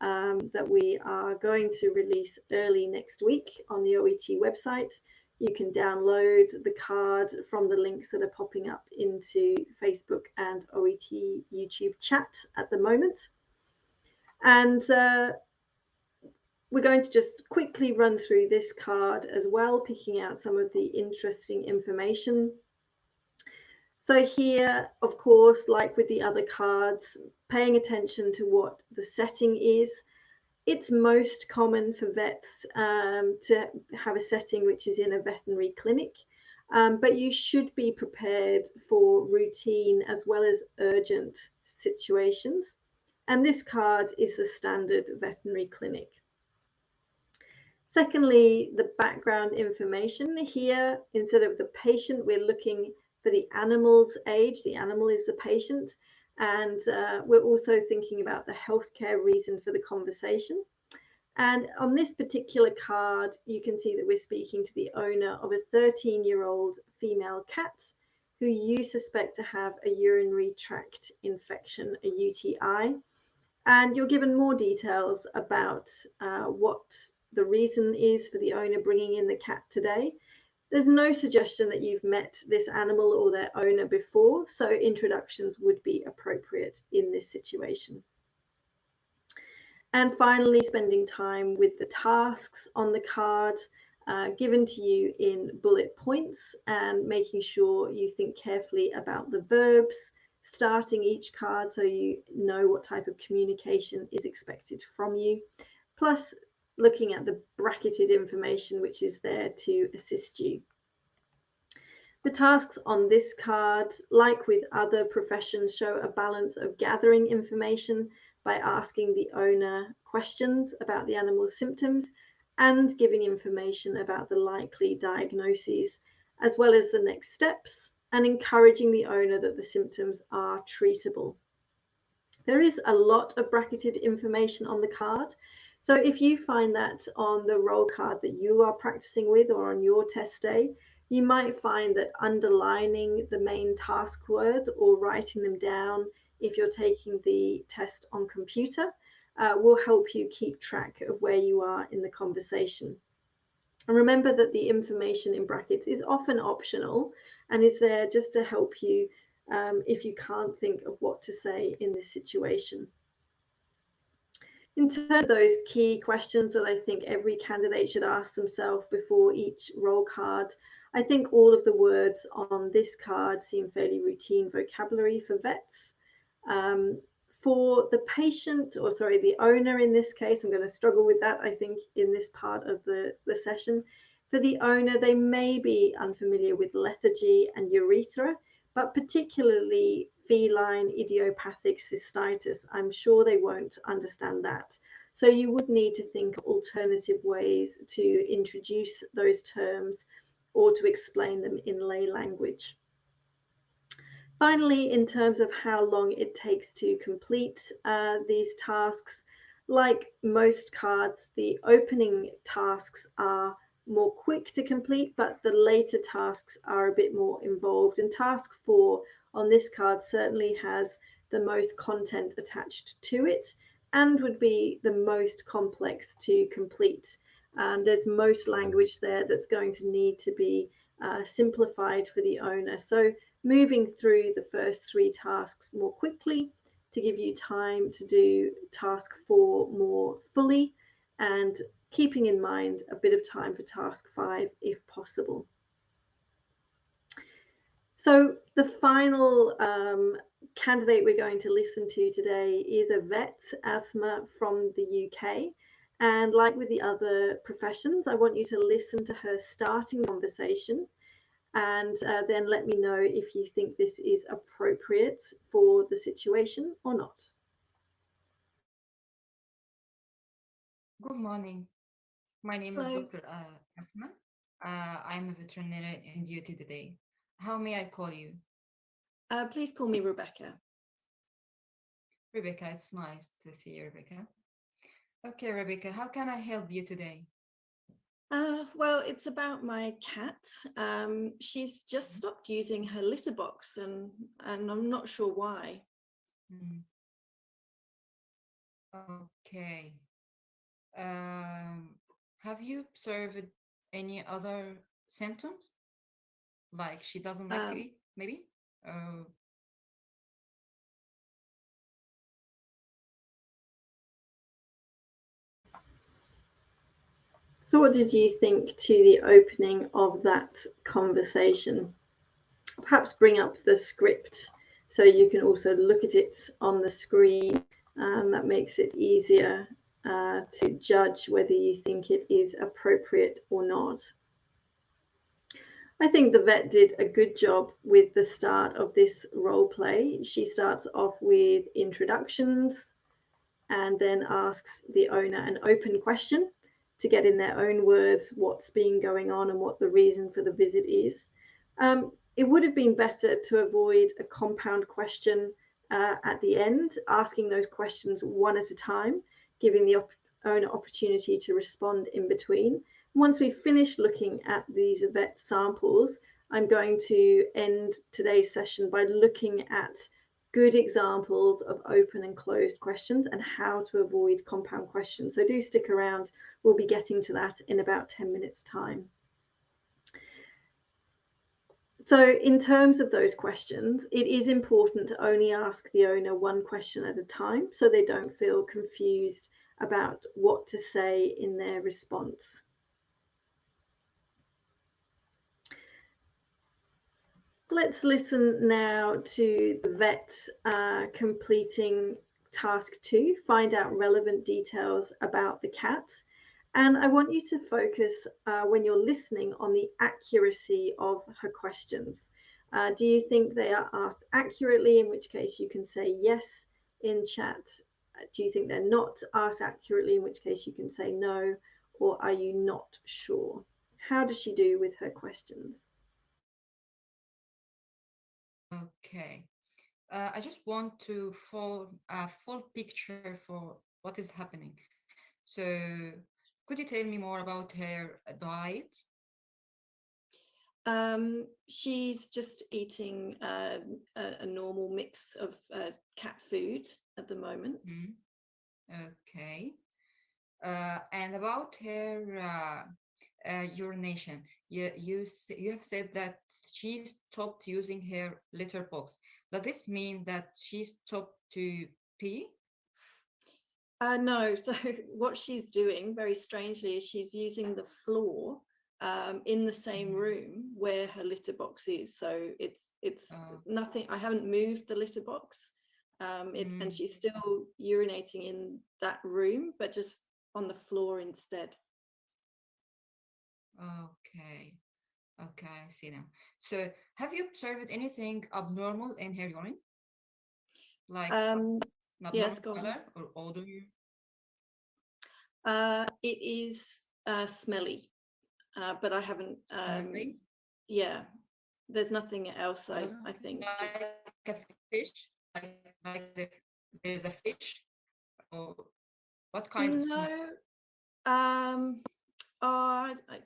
that we are going to release early next week on the OET website. You can download the card from the links that are popping up into Facebook and OET YouTube chat at the moment. And we're going to just quickly run through this card as well, picking out some of the interesting information. So here, of course, like with the other cards, paying attention to what the setting is. It's most common for vets to have a setting which is in a veterinary clinic, but you should be prepared for routine as well as urgent situations. And this card is the standard veterinary clinic. Secondly, the background information. Here, instead of the patient, we're looking for the animal's age. The animal is the patient. And we're also thinking about the healthcare reason for the conversation. And on this particular card, you can see that we're speaking to the owner of a 13-year-old female cat who you suspect to have a urinary tract infection, a UTI. And you're given more details about what the reason is for the owner bringing in the cat today. There's no suggestion that you've met this animal or their owner before, so introductions would be appropriate in this situation. And finally, spending time with the tasks on the card given to you in bullet points, and making sure you think carefully about the verbs, starting each card so you know what type of communication is expected from you, plus looking at the bracketed information which is there to assist you. The tasks on this card, like with other professions, show a balance of gathering information by asking the owner questions about the animal's symptoms and giving information about the likely diagnoses, as well as the next steps, and encouraging the owner that the symptoms are treatable. There is a lot of bracketed information on the card. So if you find that on the roll card that you are practicing with or on your test day, you might find that underlining the main task words or writing them down if you're taking the test on computer will help you keep track of where you are in the conversation. And remember that the information in brackets is often optional and is there just to help you if you can't think of what to say in this situation. In terms of those key questions that I think every candidate should ask themselves before each roll card, I think all of the words on this card seem fairly routine vocabulary for vets. For the patient, or sorry, the owner in this case, I'm going to struggle with that, I think, in this part of the session. For the owner, they may be unfamiliar with lethargy and urethra, but particularly feline idiopathic cystitis. I'm sure they won't understand that. So you would need to think of alternative ways to introduce those terms or to explain them in lay language. Finally, in terms of how long it takes to complete these tasks, like most cards, the opening tasks are more quick to complete, but the later tasks are a bit more involved. And task 4 on this card certainly has the most content attached to it and would be the most complex to complete. There's most language there that's going to need to be simplified for the owner. So moving through the first 3 tasks more quickly to give you time to do task 4 more fully, and keeping in mind a bit of time for task 5 if possible. So the final candidate we're going to listen to today is a vet, Asma, from the UK. And like with the other professions, I want you to listen to her starting the conversation and then let me know if you think this is appropriate for the situation or not. Good morning. My name is Hello. Dr. Asma. I'm a veterinarian in duty today. How may I call you? Please call me Rebecca. Rebecca, it's nice to see you, Rebecca. Okay, Rebecca, how can I help you today? Well, it's about my cat. She's just stopped using her litter box and I'm not sure why. Okay. Have you observed any other symptoms? Like she doesn't like to eat, maybe? So what did you think to the opening of that conversation? Perhaps bring up the script so you can also look at it on the screen. That makes it easier to judge whether you think it is appropriate or not. I think the vet did a good job with the start of this role play. She starts off with introductions and then asks the owner an open question to get in their own words what's been going on and what the reason for the visit is. It would have been better to avoid a compound question at the end, asking those questions one at a time, giving the owner opportunity to respond in between. Once we finish looking at these vet samples, I'm going to end today's session by looking at good examples of open and closed questions and how to avoid compound questions. So do stick around. We'll be getting to that in about 10 minutes time. So in terms of those questions, it is important to only ask the owner one question at a time so they don't feel confused about what to say in their response. Let's listen now to the vet completing task 2, find out relevant details about the cat. And I want you to focus when you're listening on the accuracy of her questions. Do you think they are asked accurately, in which case you can say yes in chat? Do you think they're not asked accurately, in which case you can say no? Or are you not sure? How does she do with her questions? Okay. I just want to form a full picture for what is happening. So could you tell me more about her diet? She's just eating a normal mix of cat food at the moment. Okay. And about her urination, you have said that she stopped using her litter box. Does this mean that she stopped to pee? No. So what she's doing, very strangely, is she's using the floor in the same room where her litter box is. So it's nothing. I haven't moved the litter box, and she's still urinating in that room, but just on the floor instead. Okay. Okay, I see now. So have you observed anything abnormal in her urine? Like yes, color or odor? It is smelly, but I haven't. Smelly? Yeah, there's nothing else. I think. Like a fish, like there's a fish, or what kind of smell?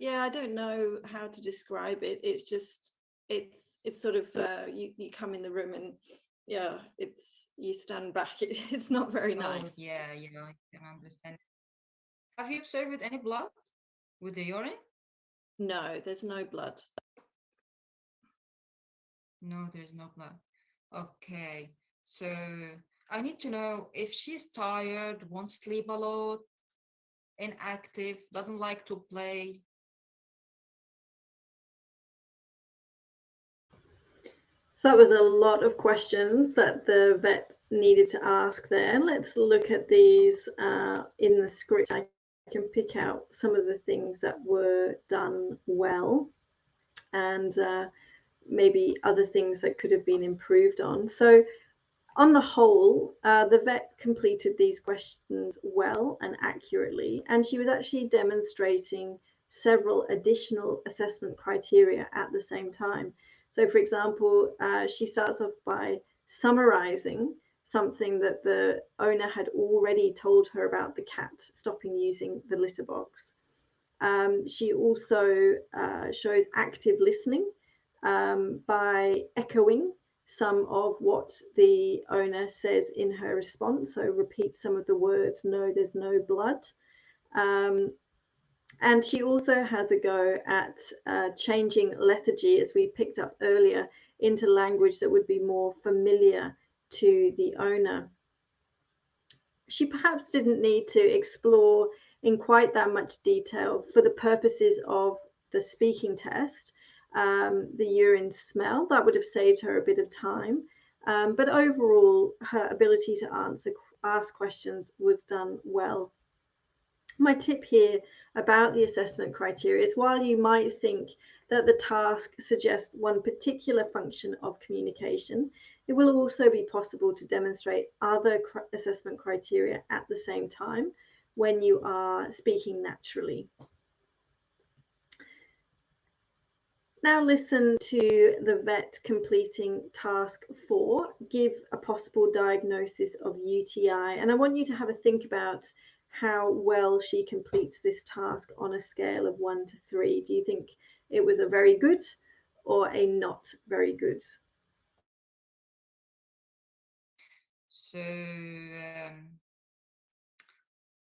Yeah, I don't know how to describe it. It's just it's sort of you come in the room and yeah, you stand back. It's not very nice. Oh, yeah, I can understand. Have you observed any blood with the urine? No, there's no blood. No, there's no blood. Okay, so I need to know if she's tired, won't sleep a lot, inactive, doesn't like to play. So that was a lot of questions that the vet needed to ask there. Let's look at these in the script. I can pick out some of the things that were done well and maybe other things that could have been improved on. So on the whole, the vet completed these questions well and accurately, and she was actually demonstrating several additional assessment criteria at the same time. So, for example, she starts off by summarizing something that the owner had already told her about the cat stopping using the litter box. She also shows active listening by echoing some of what the owner says in her response. So repeat some of the words, no, there's no blood. And she also has a go at changing lethargy, as we picked up earlier, into language that would be more familiar to the owner. She perhaps didn't need to explore in quite that much detail for the purposes of the speaking test. The urine smell, that would have saved her a bit of time. But overall, her ability to ask questions was done well. My tip here about the assessment criteria is, while you might think that the task suggests one particular function of communication, it will also be possible to demonstrate other assessment criteria at the same time when you are speaking naturally. Now listen to the vet completing task 4, give a possible diagnosis of UTI. And I want you to have a think about how well she completes this task on a scale of 1 to 3. Do you think it was a very good or a not very good? So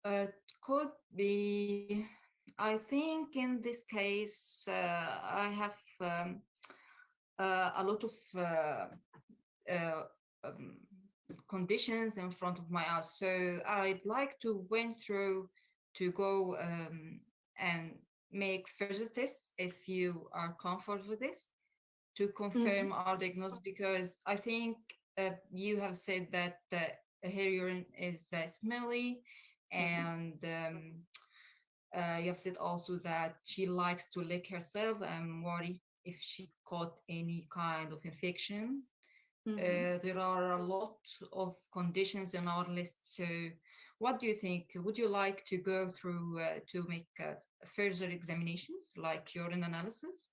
it could be, I think in this case, I have a lot of conditions in front of my eyes. So I'd like to went through to go and make further tests, if you are comfortable with this, to confirm our diagnosis, because I think you have said that her urine is smelly, and you have said also that she likes to lick herself. I'm worried if she caught any kind of infection. There are a lot of conditions in our list. So what do you think? Would you like to go through to make further examinations like urine analysis?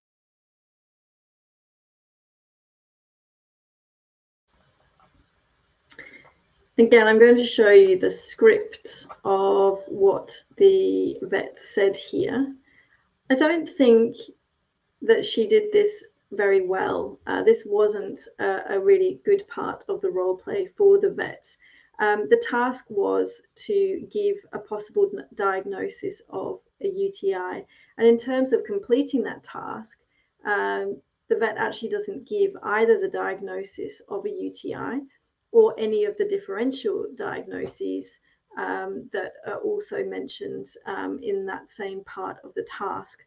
Again, I'm going to show you the script of what the vet said here. I don't think that she did this very well. This wasn't a really good part of the role play for the vet. The task was to give a possible diagnosis of a UTI. And in terms of completing that task, the vet actually doesn't give either the diagnosis of a UTI or any of the differential diagnoses that are also mentioned in that same part of the task.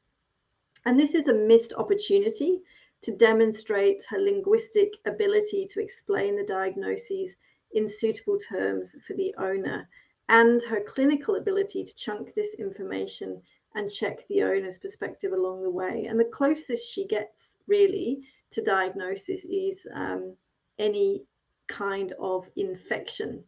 And this is a missed opportunity to demonstrate her linguistic ability to explain the diagnoses in suitable terms for the owner, and her clinical ability to chunk this information and check the owner's perspective along the way. And the closest she gets really to diagnosis is any kind of infection.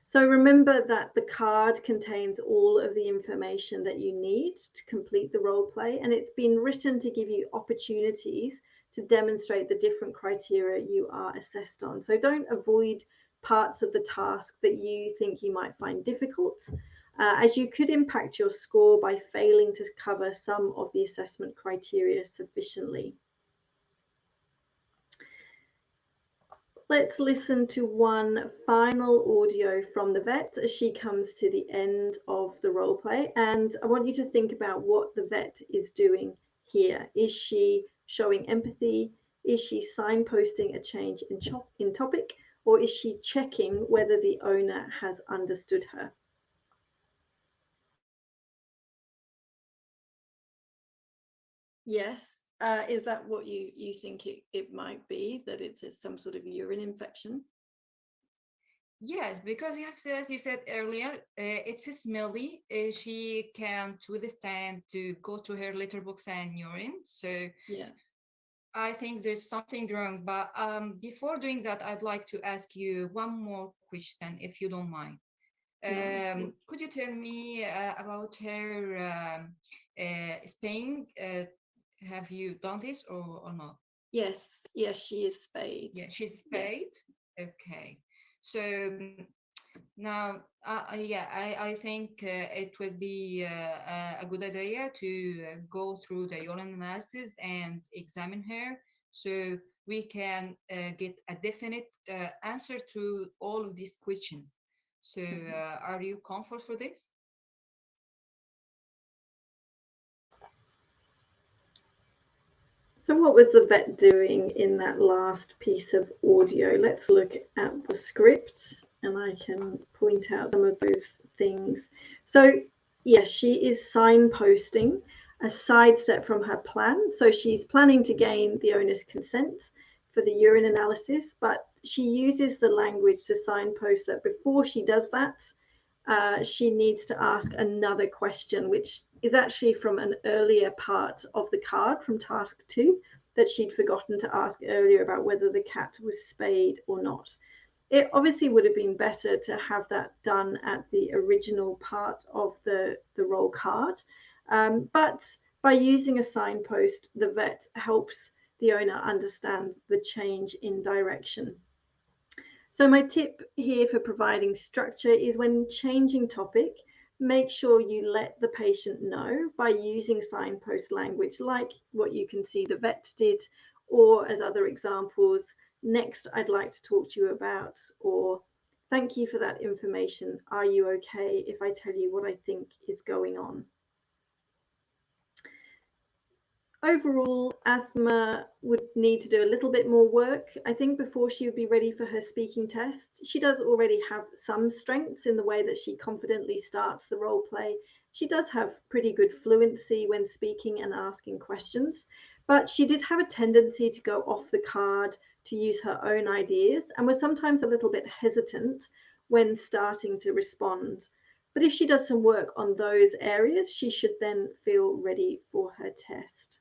So remember that the card contains all of the information that you need to complete the role play, and it's been written to give you opportunities to demonstrate the different criteria you are assessed on. So don't avoid parts of the task that you think you might find difficult, as you could impact your score by failing to cover some of the assessment criteria sufficiently. Let's listen to one final audio from the vet as she comes to the end of the role play. And I want you to think about what the vet is doing here. Is she showing empathy? Is she signposting a change in topic? Or is she checking whether the owner has understood her? Yes, Is that what you think it might be, that it's some sort of urine infection? Yes, because we have said, as you said earlier, it's smelly. She can't withstand to go to her litter box and urine. So Yeah. I think there's something wrong. But before doing that, I'd like to ask you one more question, if you don't mind. Could you tell me about her spaying? Have you done this or not? Yes, she is spayed. Yeah, she's spayed. Yes. Okay. So now, yeah, I think it would be a good idea to go through the urine analysis and examine her, so we can get a definite answer to all of these questions. So, are you comfortable for this? So what was the vet doing in that last piece of audio? Let's look at the scripts and I can point out some of those things. So yes, she is signposting a sidestep from her plan. So she's planning to gain the owner's consent for the urine analysis, but she uses the language to signpost that before she does that, she needs to ask another question, which is actually from an earlier part of the card from task 2 that she'd forgotten to ask earlier about whether the cat was spayed or not. It obviously would have been better to have that done at the original part of the roll card, but by using a signpost, the vet helps the owner understand the change in direction. So my tip here for providing structure is when changing topic, make sure you let the patient know by using signpost language like what you can see the vet did, or as other examples, next I'd like to talk to you about, or thank you for that information. Are you okay if I tell you what I think is going on? Overall, Asma would need to do a little bit more work, I think, before she would be ready for her speaking test. She does already have some strengths in the way that she confidently starts the role play. She does have pretty good fluency when speaking and asking questions, but she did have a tendency to go off the card, to use her own ideas, and was sometimes a little bit hesitant when starting to respond. But if she does some work on those areas, she should then feel ready for her test.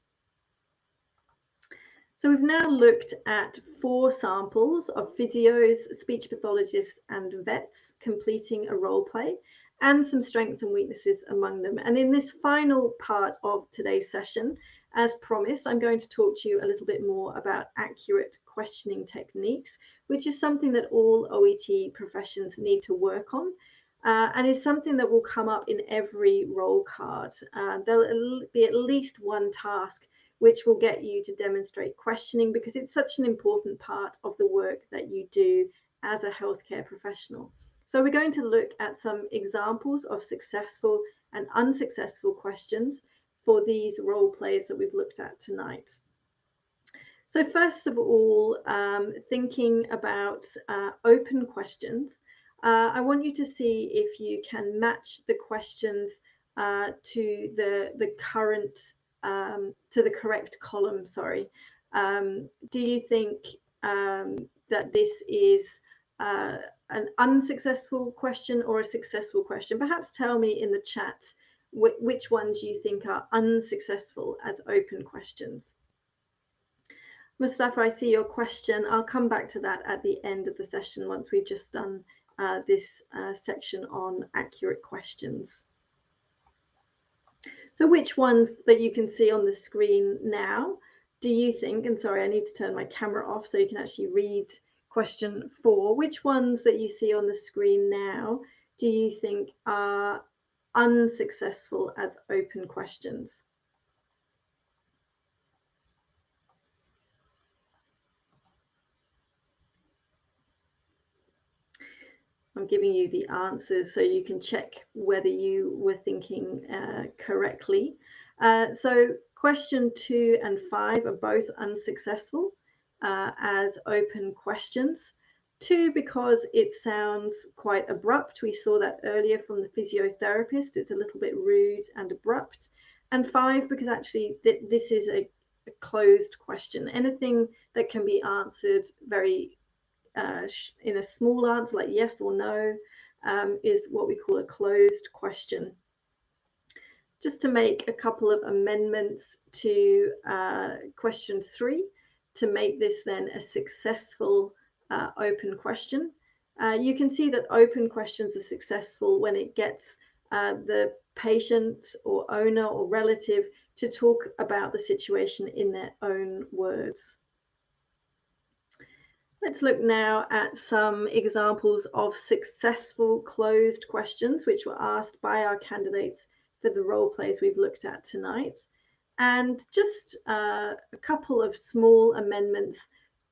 So we've now looked at 4 samples of physios, speech pathologists and vets completing a role play, and some strengths and weaknesses among them. And in this final part of today's session, as promised, I'm going to talk to you a little bit more about accurate questioning techniques, which is something that all OET professions need to work on. And is something that will come up in every role card. There'll be at least one task which will get you to demonstrate questioning, because it's such an important part of the work that you do as a healthcare professional. So we're going to look at some examples of successful and unsuccessful questions for these role plays that we've looked at tonight. So first of all, thinking about open questions, I want you to see if you can match the questions to the current to the correct column, sorry. Do you think that this is an unsuccessful question or a successful question? Perhaps tell me in the chat which ones you think are unsuccessful as open questions. Mustafa, I see your question. I'll come back to that at the end of the session once we've just done this section on accurate questions. So which ones that you can see on the screen now do you think, and sorry, I need to turn my camera off so you can actually read question 4, which ones that you see on the screen now do you think are unsuccessful as open questions? I'm giving you the answers so you can check whether you were thinking correctly. So question 2 and 5 are both unsuccessful as open questions. 2, because it sounds quite abrupt. We saw that earlier from the physiotherapist. It's a little bit rude and abrupt. And 5, because actually this is a a closed question. Anything that can be answered very in a small answer like yes or no is what we call a closed question. Just to make a couple of amendments to question 3 to make this then a successful open question. You can see that open questions are successful when it gets the patient or owner or relative to talk about the situation in their own words. Let's look now at some examples of successful closed questions which were asked by our candidates for the role plays we've looked at tonight, and just a couple of small amendments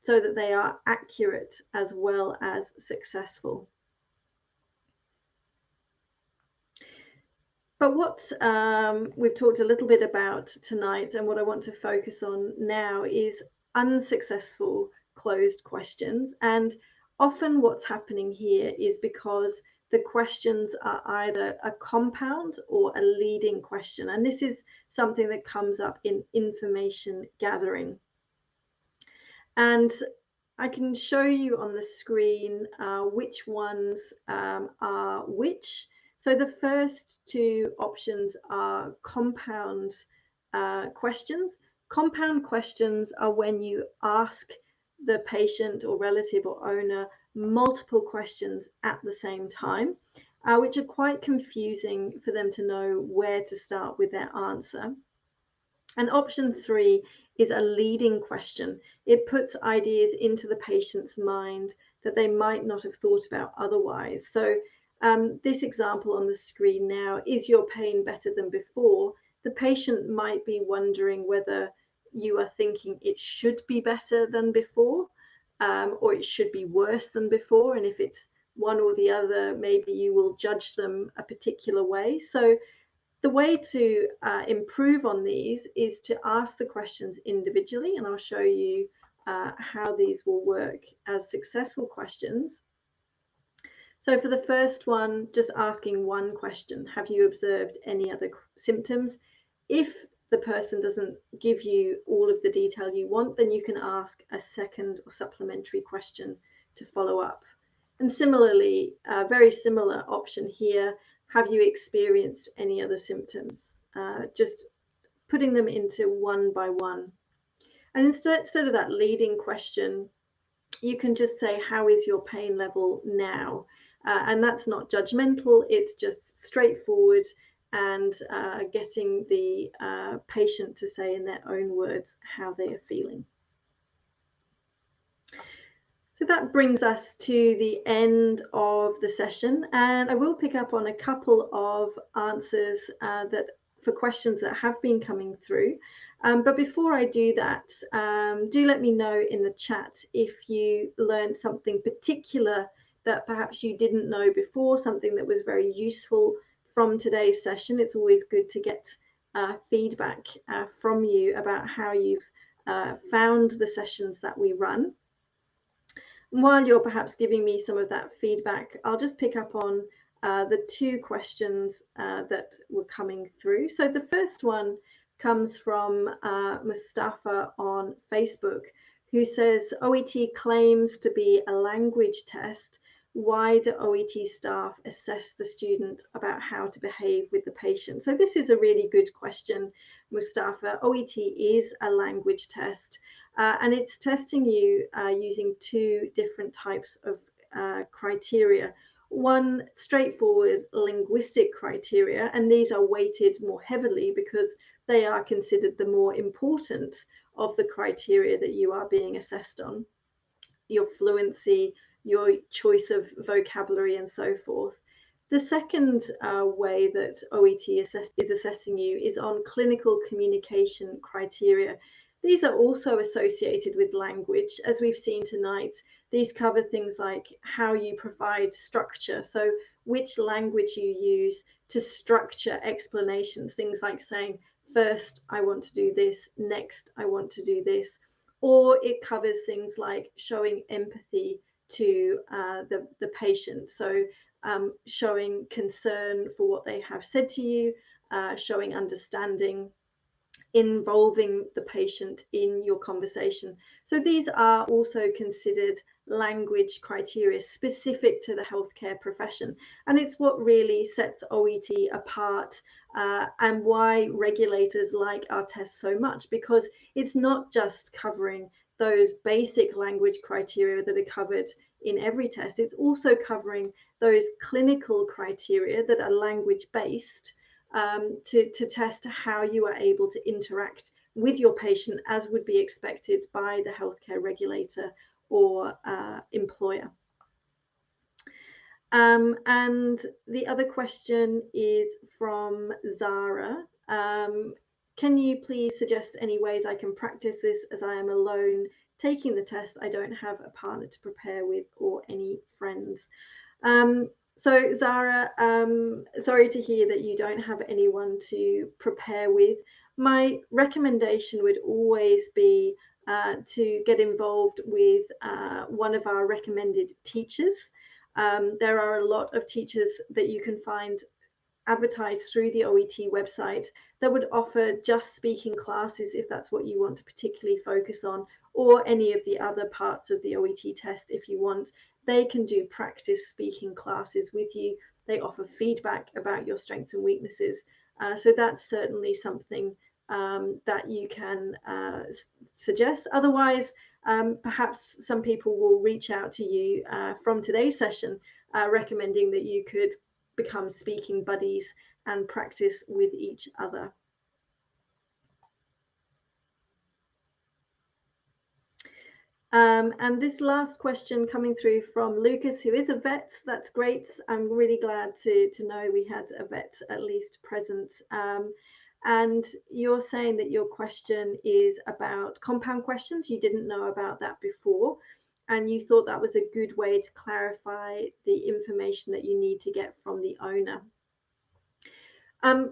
so that they are accurate as well as successful. But what we've talked a little bit about tonight, and what I want to focus on now, is unsuccessful closed questions. And often what's happening here is because the questions are either a compound or a leading question. And this is something that comes up in information gathering. And I can show you on the screen which ones are which. So the first 2 options are compound questions. Compound questions are when you ask the patient or relative or owner multiple questions at the same time, which are quite confusing for them to know where to start with their answer. And option 3 is a leading question. It puts ideas into the patient's mind that they might not have thought about otherwise. So this example on the screen now, is your pain better than before? The patient might be wondering whether you are thinking it should be better than before, or it should be worse than before. And if it's one or the other, maybe you will judge them a particular way. So the way to improve on these is to ask the questions individually, and I'll show you how these will work as successful questions. So for the first one, just asking one question: have you observed any other symptoms? If the person doesn't give you all of the detail you want, then you can ask a second or supplementary question to follow up. And similarly, a very similar option here: have you experienced any other symptoms? Just putting them into one by one. And instead of that leading question, you can just say, how is your pain level now? And that's not judgmental, it's just straightforward and getting the patient to say in their own words how they are feeling. So that brings us to the end of the session, and I will pick up on a couple of answers for questions that have been coming through. But before I do that, do let me know in the chat if you learned something particular that perhaps you didn't know before, something that was very useful from today's session. It's always good to get feedback from you about how you've found the sessions that we run. And while you're perhaps giving me some of that feedback, I'll just pick up on the 2 questions that were coming through. So the first one comes from Mustafa on Facebook, who says, OET claims to be a language test. Why do OET staff assess the student about how to behave with the patient? So this is a really good question, Mustafa. OET is a language test, and it's testing you using 2 different types of criteria. One, straightforward linguistic criteria, and these are weighted more heavily because they are considered the more important of the criteria that you are being assessed on. Your fluency, your choice of vocabulary, and so forth. The second way that OET is assessing you is on clinical communication criteria. These are also associated with language. As we've seen tonight, these cover things like how you provide structure. So which language you use to structure explanations, things like saying, first, I want to do this, next, I want to do this. Or it covers things like showing empathy to the patient. So showing concern for what they have said to you, showing understanding. involving the patient in your conversation. So these are also considered language criteria specific to the healthcare profession. And it's what really sets OET apart and why regulators like our test so much, because it's not just covering those basic language criteria that are covered in every test. It's also covering those clinical criteria that are language based to test how you are able to interact with your patient as would be expected by the healthcare regulator or employer. And the other question is from Zara. Can you please suggest any ways I can practice this as I am alone taking the test? I don't have a partner to prepare with or any friends. So Zara, sorry to hear that you don't have anyone to prepare with. My recommendation would always be to get involved with one of our recommended teachers. There are a lot of teachers that you can find advertised through the OET website that would offer just speaking classes if that's what you want to particularly focus on, or any of the other parts of the OET test if you want. They can do practice speaking classes with you. They offer feedback about your strengths and weaknesses. So that's certainly something that you can suggest. Otherwise, perhaps some people will reach out to you from today's session recommending that you could become speaking buddies and practice with each other. And this last question coming through from Lucas, who is a vet. That's great. I'm really glad to know we had a vet at least present. And you're saying that your question is about compound questions. You didn't know about that before, and you thought that was a good way to clarify the information that you need to get from the owner.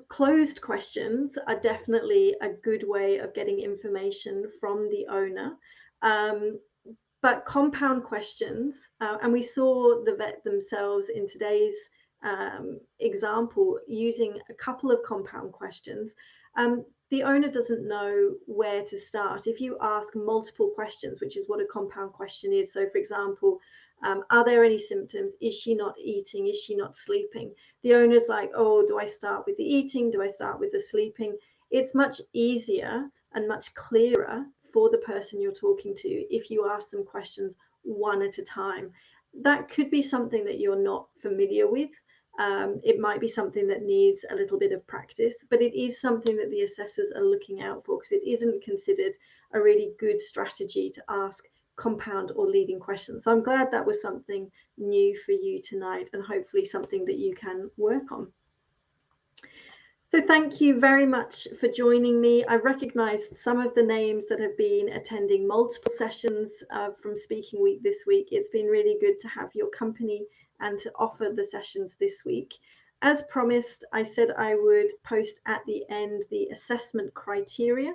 Closed questions are definitely a good way of getting information from the owner. But compound questions, and we saw the vet themselves in today's example using a couple of compound questions. The owner doesn't know where to start. If you ask multiple questions, which is what a compound question is, so for example, are there any symptoms? Is she not eating? Is she not sleeping? The owner's like, oh, do I start with the eating? Do I start with the sleeping? It's much easier and much clearer for the person you're talking to if you ask them questions one at a time. That could be something that you're not familiar with. It might be something that needs a little bit of practice, but it is something that the assessors are looking out for, because it isn't considered a really good strategy to ask compound or leading questions. So I'm glad that was something new for you tonight, and hopefully something that you can work on. So thank you very much for joining me. I recognised some of the names that have been attending multiple sessions from Speaking Week this week. It's been really good to have your company and to offer the sessions this week. As promised, I said I would post at the end the assessment criteria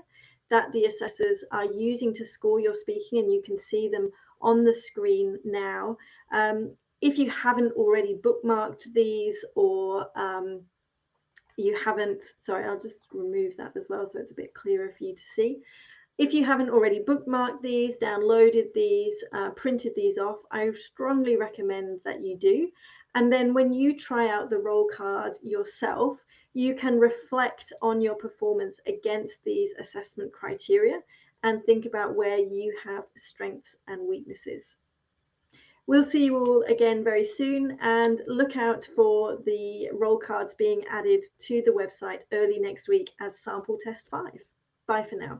that the assessors are using to score your speaking, and you can see them on the screen now. If you haven't already bookmarked these, or you haven't, sorry, I'll just remove that as well so it's a bit clearer for you to see. If you haven't already bookmarked these, downloaded these, printed these off, I strongly recommend that you do. And then when you try out the roll card yourself, you can reflect on your performance against these assessment criteria and think about where you have strengths and weaknesses. We'll see you all again very soon, and look out for the roll cards being added to the website early next week as sample test 5. Bye for now.